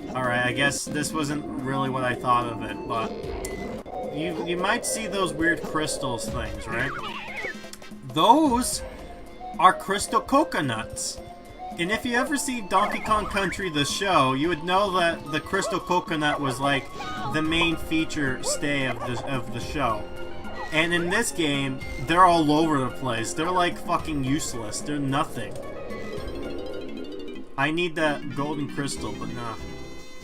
Alright, I guess this wasn't really what I thought of it, but... You might see those weird crystals things, right? Those are crystal coconuts. And if you ever see Donkey Kong Country the show, you would know that the crystal coconut was like the main feature stay of the show. And in this game, they're all over the place. They're like fucking useless. They're nothing. I need that golden crystal, but nah.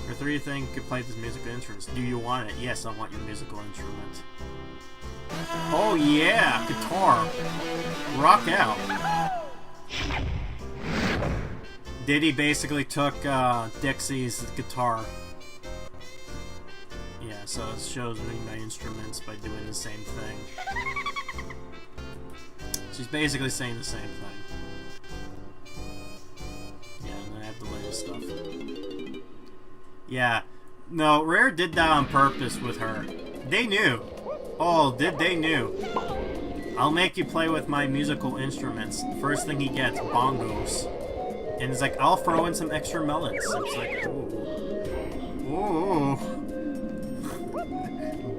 Or 3 you think could play this musical instrument. Do you want it? Yes, I want your musical instrument. Oh yeah, guitar. Rock out. Diddy basically took Dixie's guitar. Yeah, so it shows me my instruments by doing the same thing. She's basically saying the same thing. Yeah, and then I have the latest stuff. Yeah. No, Rare did that on purpose with her. They knew. Oh, they knew. I'll make you play with my musical instruments. First thing he gets, bongos. And it's like, I'll throw in some extra melons. It's like, ooh. Ooh.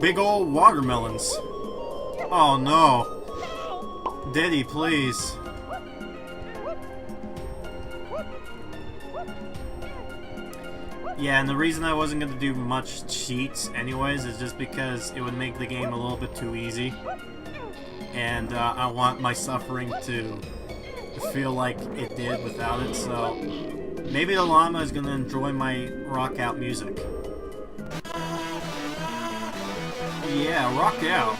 Big old watermelons. Oh no. Diddy, please. Yeah, and the reason I wasn't going to do much cheats anyways is just because it would make the game a little bit too easy. And I want my suffering to feel like it did without it, so maybe the llama is going to enjoy my rock out music. Yeah, rock out.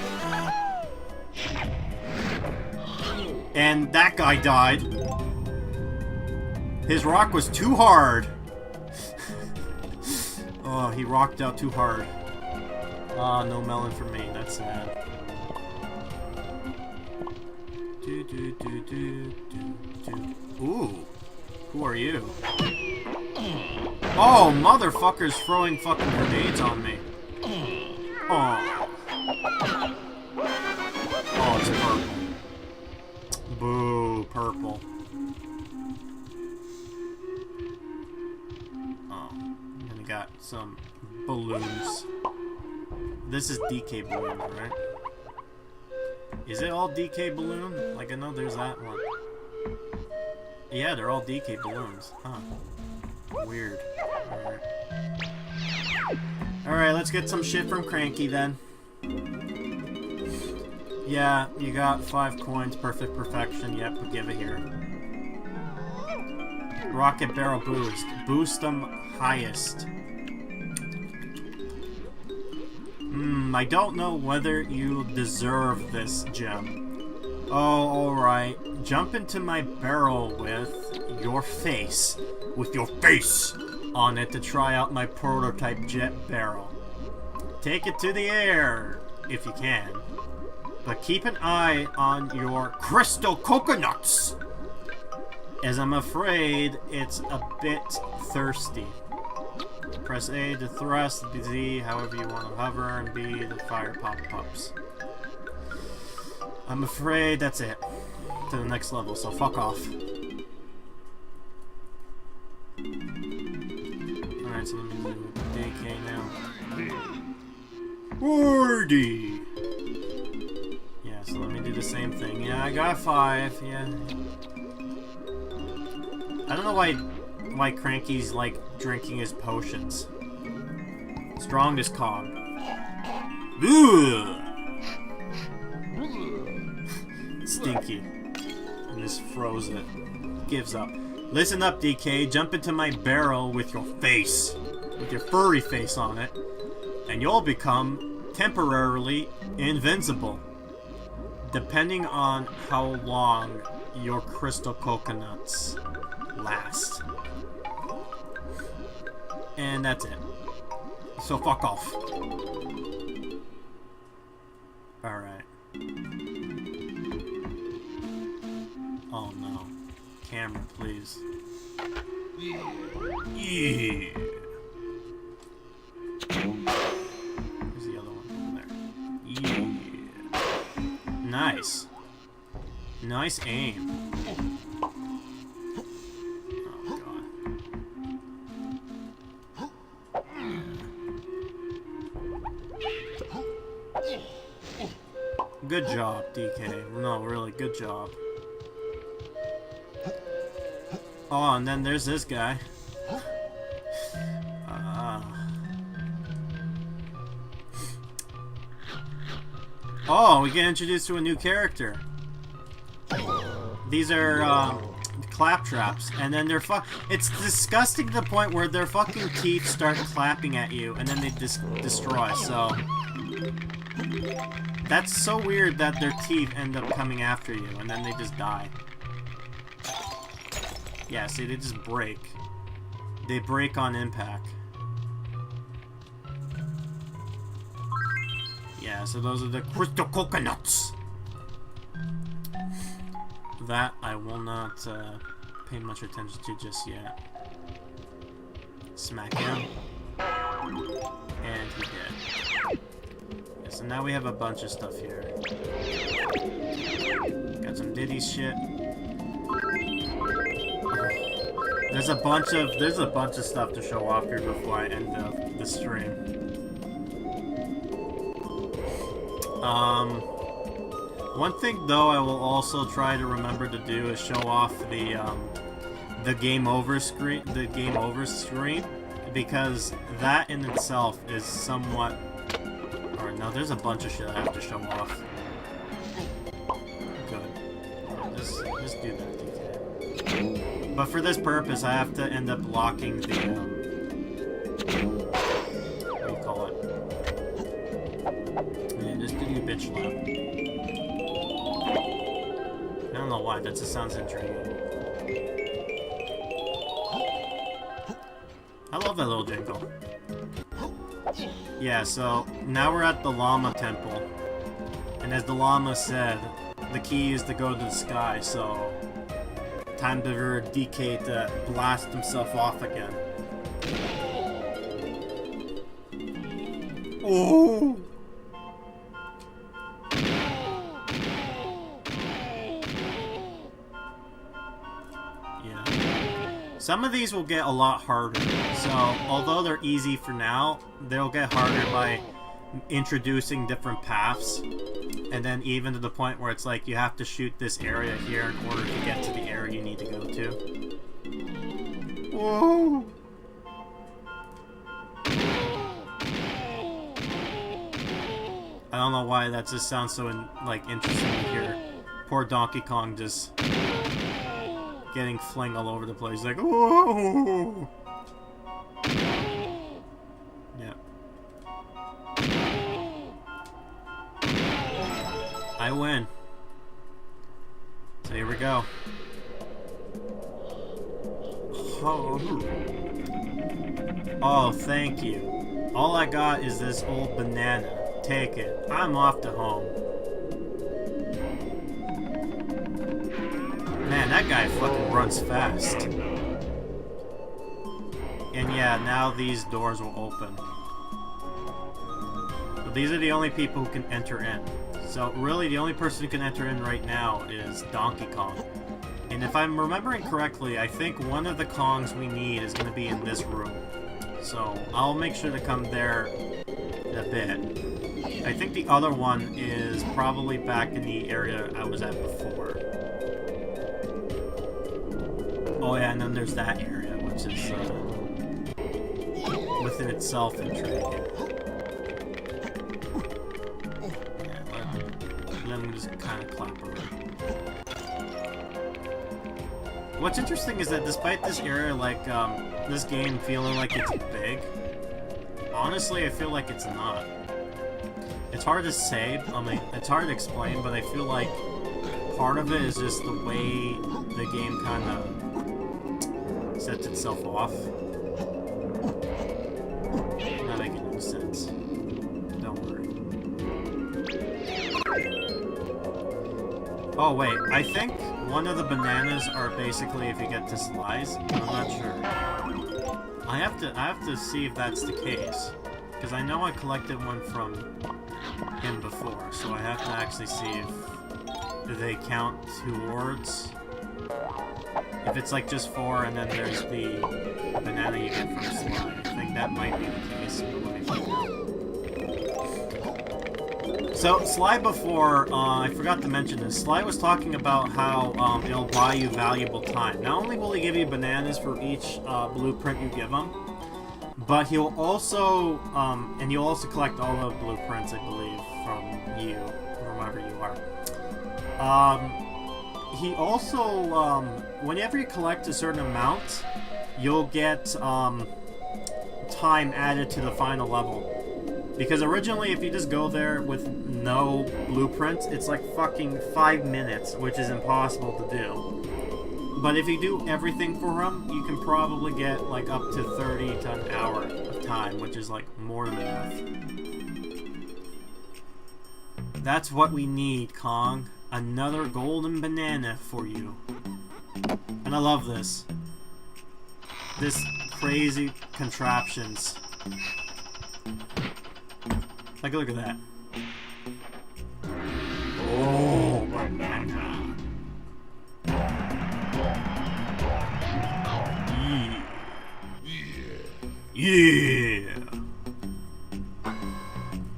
And that guy died. His rock was too hard. Oh, he rocked out too hard. Ah, no melon for me. That's sad. Ooh. Who are you? Oh, motherfucker's throwing fucking grenades on me. Oh. Oh, it's purple. Boo, purple. Oh, and I got some balloons. This is DK balloon, right? Is it all DK balloon? Like, I know there's that one. Yeah, they're all DK balloons. Huh. Weird. Alright. Alright, let's get some shit from Cranky then. Yeah, you got 5 coins, perfect perfection. Yep, we'll give it here. Rocket barrel boost. Boost them highest. I don't know whether you deserve this gem. Oh, alright. Jump into my barrel with your face. With your face on it to try out my prototype jet barrel. Take it to the air, if you can. But keep an eye on your crystal coconuts, as I'm afraid it's a bit thirsty. Press A to thrust, Z however you want to hover, and B to fire pop-ups. I'm afraid that's it. To the next level, so fuck off. Alright, so let me do DK now. 40! Yeah, so let me do the same thing. Yeah, I got 5, yeah. I don't know why Cranky's like drinking his potions. Strongest Kong. Stinky. And just froze it. Gives up. Listen up, DK. Jump into my barrel with your face. With your furry face on it. And you'll become temporarily invincible. Depending on how long your crystal coconuts last. And that's it. So fuck off. Alright. Oh no. Camera, please. Yeah. Where's the other one? Over there. Yeah. Nice. Nice aim. Good job, DK. No, really, good job. Oh, and then there's this guy. Oh, we get introduced to a new character. These are claptraps, and then they're it's disgusting to the point where their fucking teeth start clapping at you, and then they destroy. So that's so weird that their teeth end up coming after you, and then they just die. Yeah, see, they just break. They break on impact. Yeah, so those are the crystal coconuts. That I will not pay much attention to just yet. Smack him. And he did. Yeah, so now we have a bunch of stuff here. Got some Diddy shit. There's a bunch of stuff to show off here before I end the stream. One thing though I will also try to remember to do is show off the game over screen, because that in itself is somewhat. Or no, there's a bunch of shit I have to show off. Good. Just do that. But for this purpose, I have to end up locking the, what do you call it? Yeah, just do your bitch lap. I don't know why, that just sounds intriguing. I love that little jingle. Yeah, so now we're at the llama temple. And as the llama said, the key is to go to the sky, so time for DK to blast himself off again. Oh! Yeah. Some of these will get a lot harder. So, although they're easy for now, they'll get harder by introducing different paths. And then even to the point where it's like you have to shoot this area here in order to get to the area you need to go to. Whoa! I don't know why that just sounds so interesting to hear poor Donkey Kong just getting fling all over the place, like whoa! Yeah. I win. So here we go. Oh, thank you. All I got is this old banana. Take it. I'm off to home. Man, that guy fucking runs fast. And yeah, now these doors will open. So these are the only people who can enter in. So really, the only person who can enter in right now is Donkey Kong. And if I'm remembering correctly, I think one of the Kongs we need is going to be in this room. So I'll make sure to come there in a bit. I think the other one is probably back in the area I was at before. Oh yeah, and then there's that area, which is within itself intriguing. Let me just kind of clap around. What's interesting is that despite this area, this game feeling like it's big, honestly, I feel like it's not. It's hard to say, it's hard to explain, but I feel like part of it is just the way the game kind of sets itself off. Not making any sense. Don't worry. Oh wait, I think one of the bananas are basically if you get to slice. I'm not sure. I have to see if that's the case, because I know I collected one from him before, so I have to actually see if they count towards. If it's like just 4 and then there's the banana you get from slime. I think that might be the case, but let me find out. So, Sly before, I forgot to mention this. Sly was talking about how it'll buy you valuable time. Not only will he give you bananas for each blueprint you give him, but he'll also, and you'll also collect all the blueprints, I believe, from you, wherever you are. He also, whenever you collect a certain amount, you'll get time added to the final level. Because originally, if you just go there with no blueprints, it's like fucking 5 minutes, which is impossible to do. But if you do everything for him, you can probably get like up to 30 to an hour of time, which is like more than enough. That's what we need, Kong. Another golden banana for you. And I love this. This crazy contraptions. Like, look at that. Oh, banana. Yeah.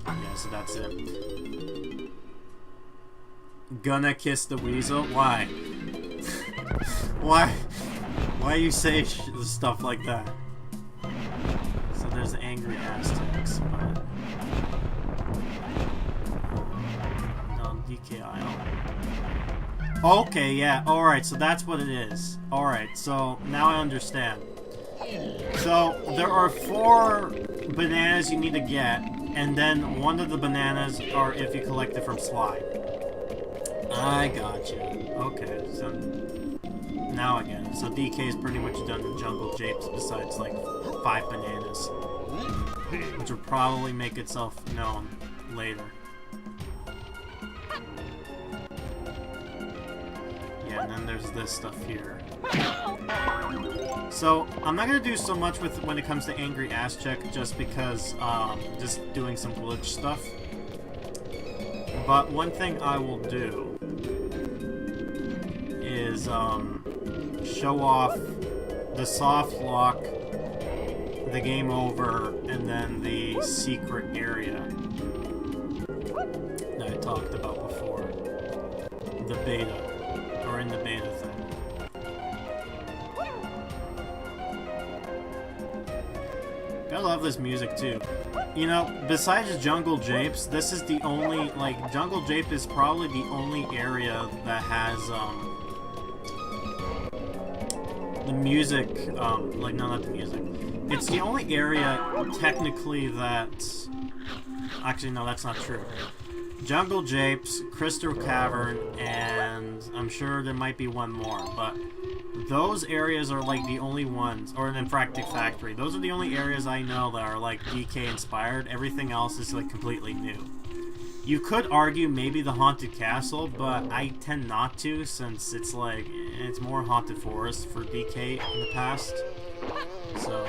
Yeah, so that's it. Gonna kiss the weasel? Why? Why you say stuff like that? So there's the angry Aztecs, but... DK aisle. Okay, yeah, alright, so that's what it is. Alright, so now I understand. So, there are 4 bananas you need to get, and then one of the bananas are if you collect it from Sly. I gotcha. Okay, so now I get it. So DK is pretty much done with Jungle Japes besides like 5 bananas, which will probably make itself known later. Yeah, and then there's this stuff here. So, I'm not gonna do so much with when it comes to Angry Ass Check, just because, just doing some glitch stuff. But one thing I will do is, show off the soft lock, the game over, and then the secret area that I talked about before. The beta. Or in the beta thing. I love this music too. You know, besides Jungle Japes, this is the only, like, Jungle Jape is probably the only area that has, the music, like, no, not the music. It's the only area, technically, that... Actually, no, that's not true. Jungle Japes, Crystal Cavern, and I'm sure there might be one more, but those areas are like the only ones, or an Infractic Factory. Those are the only areas I know that are like DK inspired. Everything else is like completely new. You could argue maybe the Haunted Castle, but I tend not to, since it's like, it's more Haunted Forest for DK in the past. So,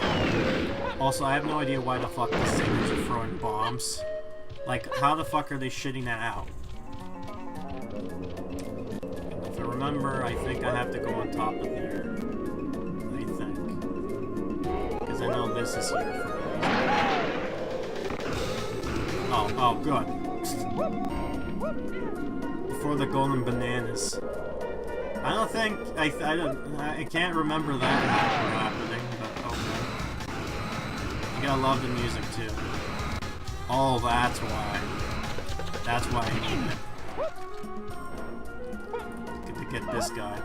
also I have no idea why the fuck the singers are throwing bombs. Like, how the fuck are they shitting that out? If I remember, I think I have to go on top of there. I think. Because I know this is here for Oh, good. Before the golden bananas. I don't think, I can't remember that happening, but okay. You gotta love the music too. Oh, that's why. That's why I need it. Get to get this guy.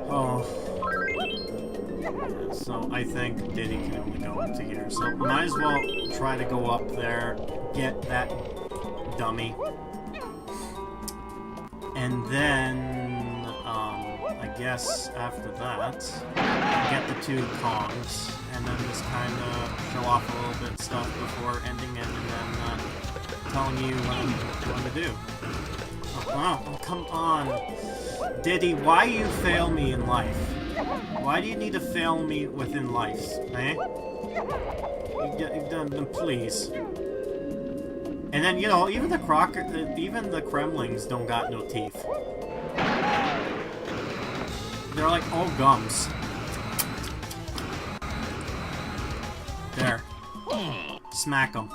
Oh. Yeah, so I think Diddy can only go into here. So might as well try to go up there, get that dummy. And then, I guess after that, get the 2 Kongs, and then just kind of show off a little bit of stuff before ending it, and then telling you what I'm to do. Oh, come on. Diddy, why you fail me in life? Why do you need to fail me within life, eh? Please. And then, you know, even the Kremlings don't got no teeth. They're like all gums. There. Smack them.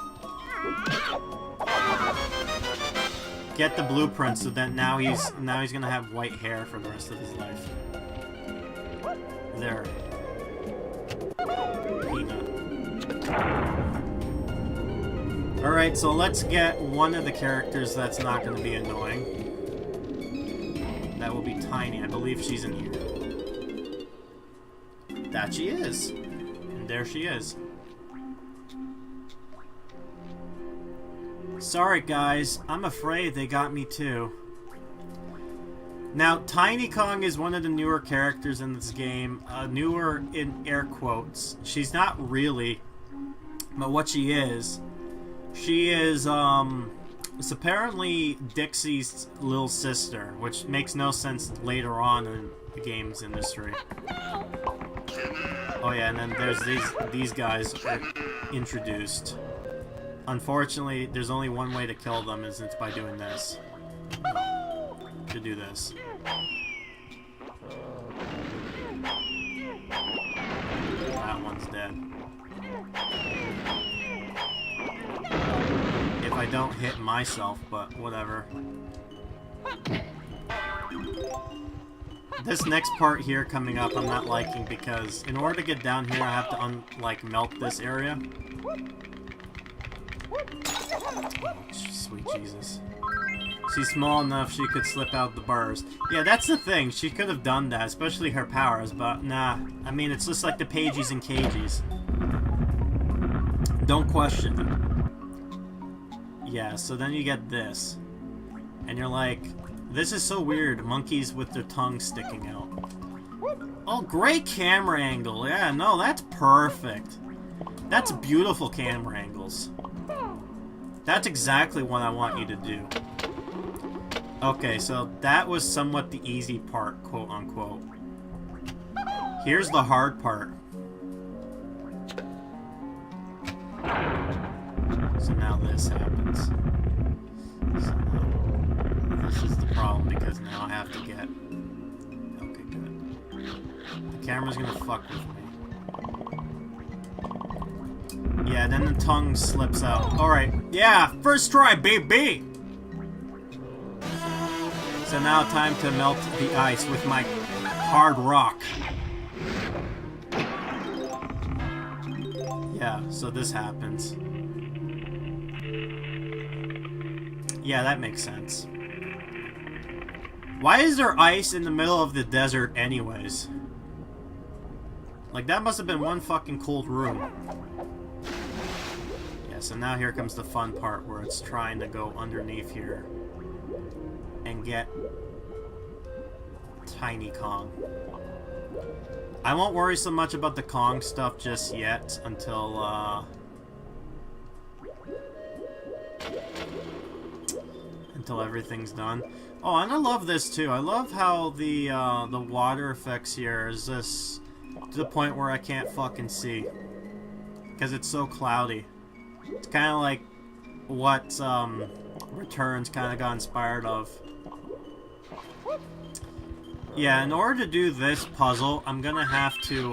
Get the blueprint so that now he's gonna have white hair for the rest of his life. There. Peanut. Alright, so let's get one of the characters that's not gonna be annoying. That will be Tiny. I believe she's in here. That she is. And there she is. Sorry guys, I'm afraid they got me too. Now, Tiny Kong is one of the newer characters in this game. Newer in air quotes. She's not really, but what she is it's apparently Dixie's little sister, which makes no sense later on in the games industry. Oh yeah, and then there's these guys are introduced. Unfortunately, there's only one way to kill them, and it's by doing this. To do this. That one's dead. If I don't hit myself, but whatever. This next part here coming up I'm not liking because in order to get down here I have to melt this area. Oh, sweet Jesus. She's small enough she could slip out the bars. Yeah, that's the thing. She could have done that, especially her powers, but nah. I mean, it's just like the Pages and Cages. Don't question it. Yeah, so then you get this. And you're like, this is so weird. Monkeys with their tongues sticking out. Oh, great camera angle. Yeah, no, that's perfect. That's beautiful camera angles. That's exactly what I want you to do. Okay, so that was somewhat the easy part, quote unquote. Here's the hard part. So now this happens. So now this is the problem because now I have to get... Okay, good. The camera's gonna fuck with me. Yeah, then the tongue slips out. Alright, yeah, first try, baby! So now time to melt the ice with my hard rock. Yeah, so this happens. Yeah, that makes sense. Why is there ice in the middle of the desert anyways? Like, that must have been one fucking cold room. Yeah, so now here comes the fun part where it's trying to go underneath here and get Tiny Kong. I won't worry so much about the Kong stuff just yet until everything's done. Oh, and I love this too. I love how the water effects here is just to the point where I can't fucking see because it's so cloudy. It's kind of like what Returns kind of got inspired of. Yeah, in order to do this puzzle, I'm gonna have to,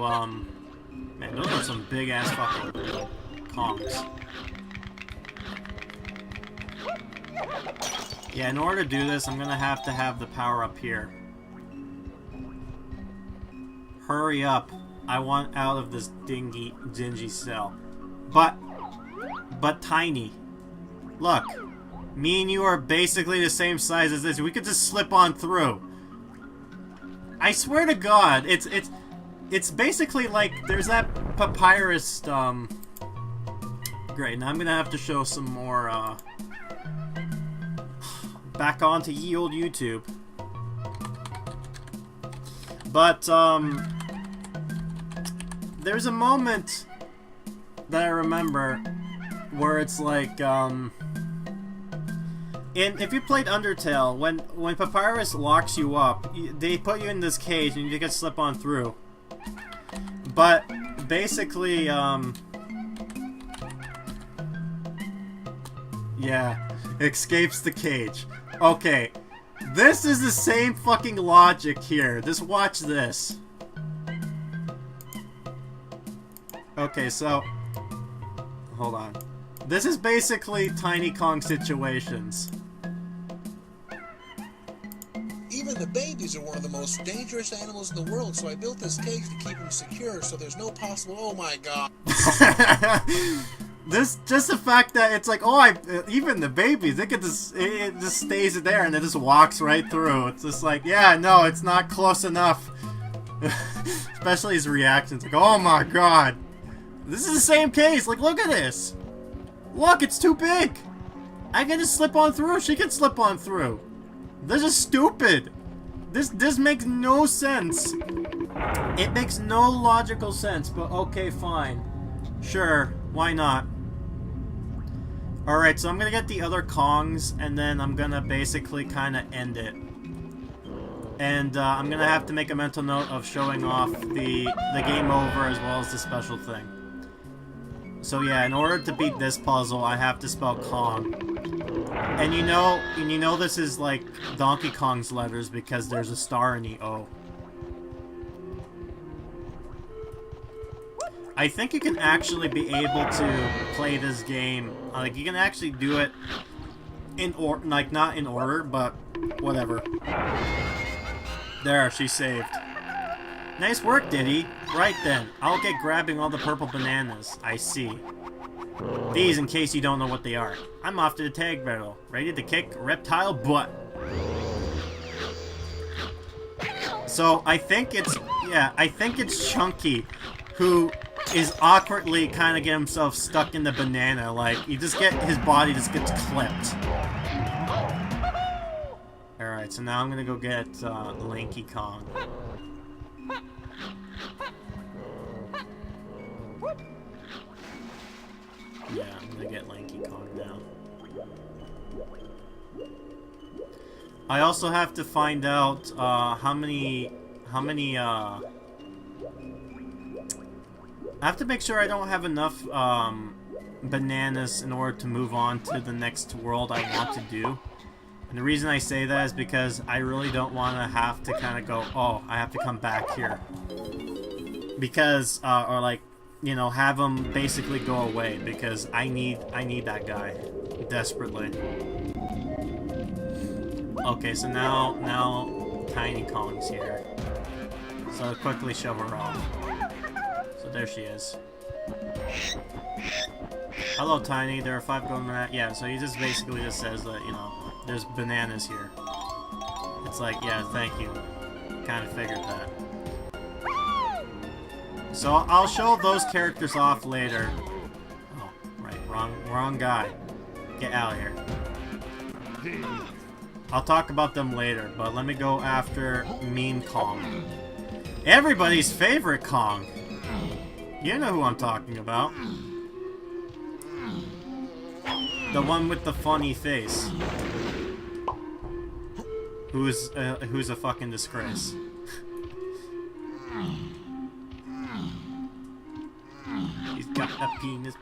man, those are some big-ass fucking Kongs. Yeah, in order to do this, I'm gonna have to have the power up here. Hurry up. I want out of this dingy cell. But Tiny. Look. Me and you are basically the same size as this. We could just slip on through. I swear to God, it's basically like there's that papyrus. Great. Now I'm gonna have to show some more. Back onto ye old YouTube. But there's a moment that I remember where it's like if you played Undertale, when Papyrus locks you up, they put you in this cage and you can slip on through. But basically, yeah, escapes the cage. Okay, This is the same fucking logic here. Just watch this. Okay, so... Hold on. This is basically Tiny Kong situations. Even the babies are one of the most dangerous animals in the world, so I built this cage to keep them secure so there's no possible... Oh my god. This, just the fact that it's like, oh, even the babies, it just stays there and it just walks right through. It's just like, yeah, no, it's not close enough. Especially his reactions, like, oh my god. This is the same case, like, look at this. Look, it's too big. I can just slip on through, she can slip on through. This is stupid. This makes no sense. It makes no logical sense, but okay, fine. Sure, why not? Alright, so I'm gonna get the other Kongs, and then I'm gonna basically kind of end it. And I'm gonna have to make a mental note of showing off the game over as well as the special thing. So yeah, in order to beat this puzzle, I have to spell Kong. And you know this is like Donkey Kong's letters because there's a star in the O. I think you can actually be able to play this game, like you can actually do it in like not in order, but whatever. There, she saved. Nice work, Diddy. Right then, I'll get grabbing all the purple bananas. I see. These in case you don't know what they are. I'm off to the tag battle, ready to kick reptile butt. So I think it's Chunky who is awkwardly kind of get himself stuck in the banana. Like, his body just gets clipped. Alright, so now I'm gonna go get Lanky Kong. Yeah, I'm gonna get Lanky Kong now. I also have to find out how many I have to make sure I don't have enough bananas in order to move on to the next world I want to do. And the reason I say that is because I really don't want to have to kind of go, oh, I have to come back here. Because, or like, you know, have him basically go away because I need that guy desperately. Okay, so now Tiny Kong's here. So I'll quickly shove her off. So there she is. Hello, Tiny. There are 5 golden bananas. Yeah, so he just basically just says that, you know, there's bananas here. It's like, yeah, thank you. Kind of figured that. So I'll show those characters off later. Oh, right, wrong guy. Get out of here. I'll talk about them later, but let me go after Mean Kong. Everybody's favorite Kong. You know who I'm talking about. The one with the funny face. Who's a fucking disgrace. He's got a penis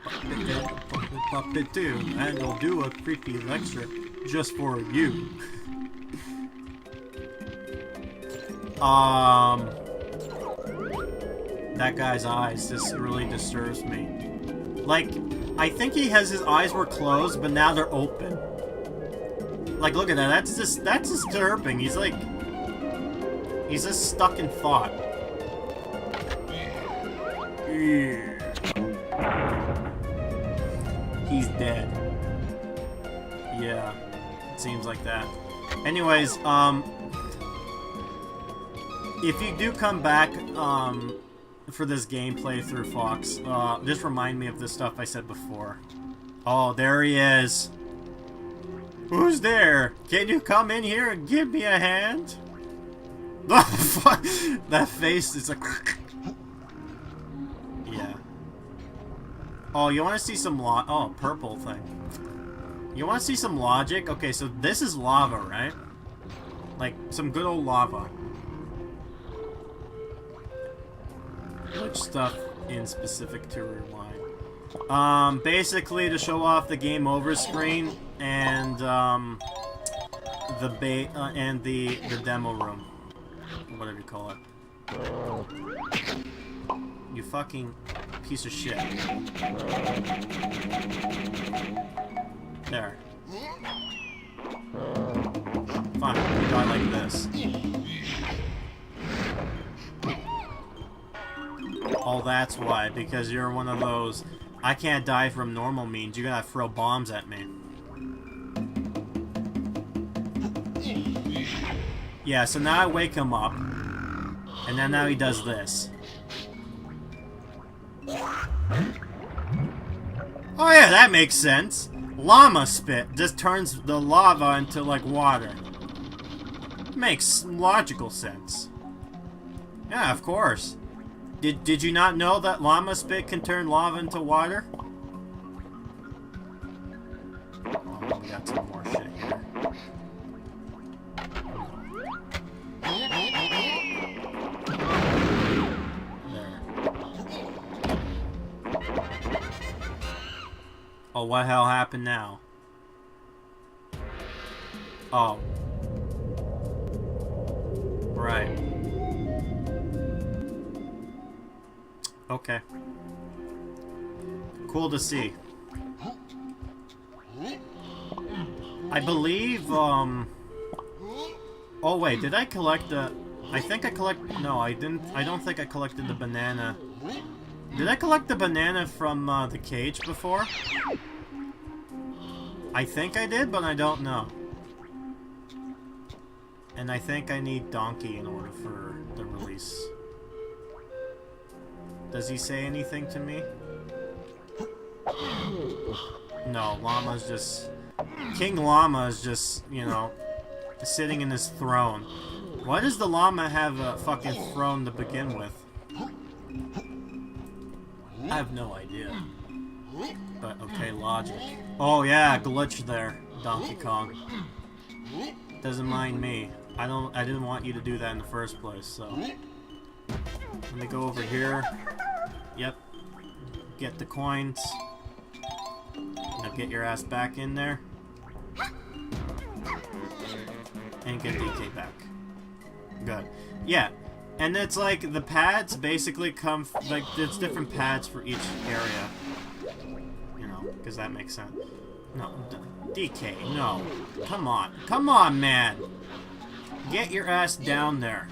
puppet too, and he'll do a creepy lecture just for you. That guy's eyes just really disturbs me. Like, I think his eyes were closed, but now they're open. Like, look at that. That's disturbing. He's like, he's just stuck in thought. He's dead. Yeah, it seems like that. Anyways, if you do come back, for this gameplay through Fox, just remind me of the stuff I said before. Oh, there he is. Who's there? Can you come in here and give me a hand? That face is like... Yeah. Oh, you want to see some oh, purple thing. You want to see some logic? Okay, so this is lava, right? Like, some good old lava. Which stuff in specific to rewind? Basically to show off the game over screen, and the demo room, whatever you call it. You fucking piece of shit. There. Fine, we die like this. Oh, that's why, because you're one of those, I can't die from normal means, you gotta throw bombs at me. Yeah, so now I wake him up, and then now he does this. Oh yeah, that makes sense. Llama spit just turns the lava into, like, water. Makes logical sense. Yeah, of course. Did you not know that llama spit can turn lava into water? Oh, we got some more shit here. Oh, what the hell happened now? Oh. Right. Okay. Cool to see. I believe, Oh wait, did I collect the... I think I No, I didn't. I don't think I collected the banana. Did I collect the banana from, the cage before? I think I did, but I don't know. And I think I need Donkey in order for the release. Does he say anything to me? No, Llama's just... King Llama is just, you know, sitting in his throne. Why does the llama have a fucking throne to begin with? I have no idea. But, okay, logic. Oh yeah, glitch there, Donkey Kong. Doesn't mind me. I didn't want you to do that in the first place, so... Let me go over here. Yep. Get the coins. Now get your ass back in there. And get DK back. Good. Yeah. And it's like, the pads basically come... Like, there's different pads for each area. You know, because that makes sense. No. DK, no. Come on. Come on, man! Get your ass down there.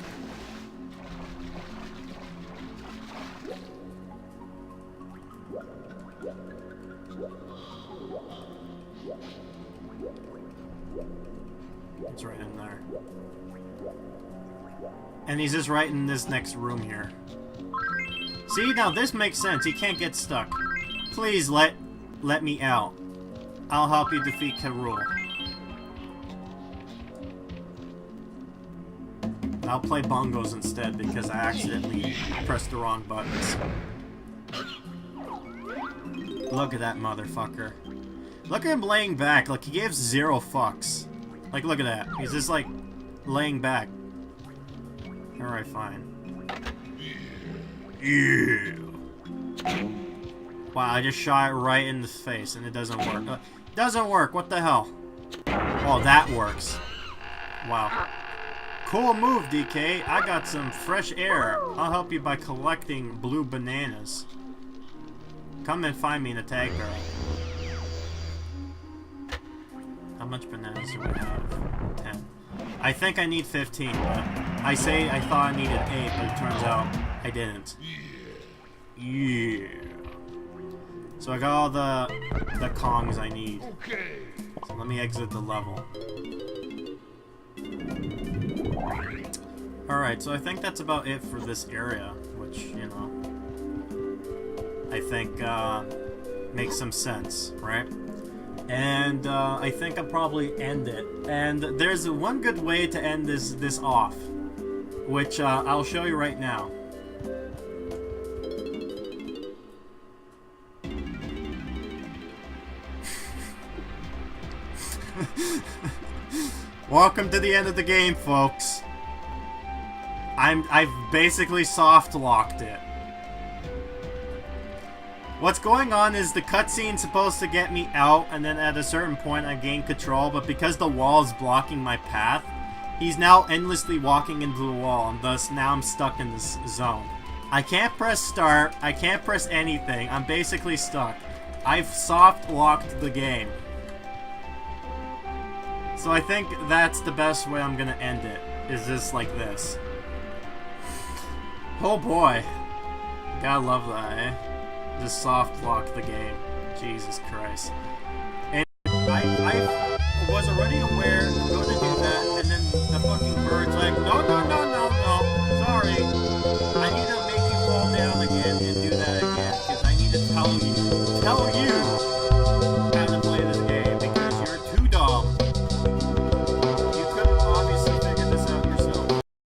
It's right in there. And he's just right in this next room here. See, now this makes sense. He can't get stuck. Please let me out. I'll help you defeat Karul. I'll play bongos instead because I accidentally pressed the wrong buttons. Look at that motherfucker. Look at him laying back, like he gives 0 fucks. Like, look at that. He's just like laying back. Alright, fine. Yeah. Wow, I just shot it right in the face and it doesn't work. Doesn't work, what the hell? Oh, that works. Wow. Cool move, DK. I got some fresh air. I'll help you by collecting blue bananas. Come and find me in a tag barrel. How much bananas do we have? 10. I think I need 15, but I thought I needed 8, but it turns out I didn't. Yeah. So I got all the Kongs I need. So let me exit the level. Alright, so I think that's about it for this area, which, you know, I think makes some sense, right? And I think I'll probably end it. And there's one good way to end this off, which I'll show you right now. Welcome to the end of the game, folks. I've basically soft locked it. What's going on is the cutscene's supposed to get me out, and then at a certain point I gain control, but because the wall is blocking my path, he's now endlessly walking into the wall, and thus now I'm stuck in this zone. I can't press start, I can't press anything, I'm basically stuck. I've soft-locked the game. So I think that's the best way I'm gonna end it, is just like this. Oh boy. Gotta love that, eh? Just soft lock the game. Jesus Christ. And I was already aware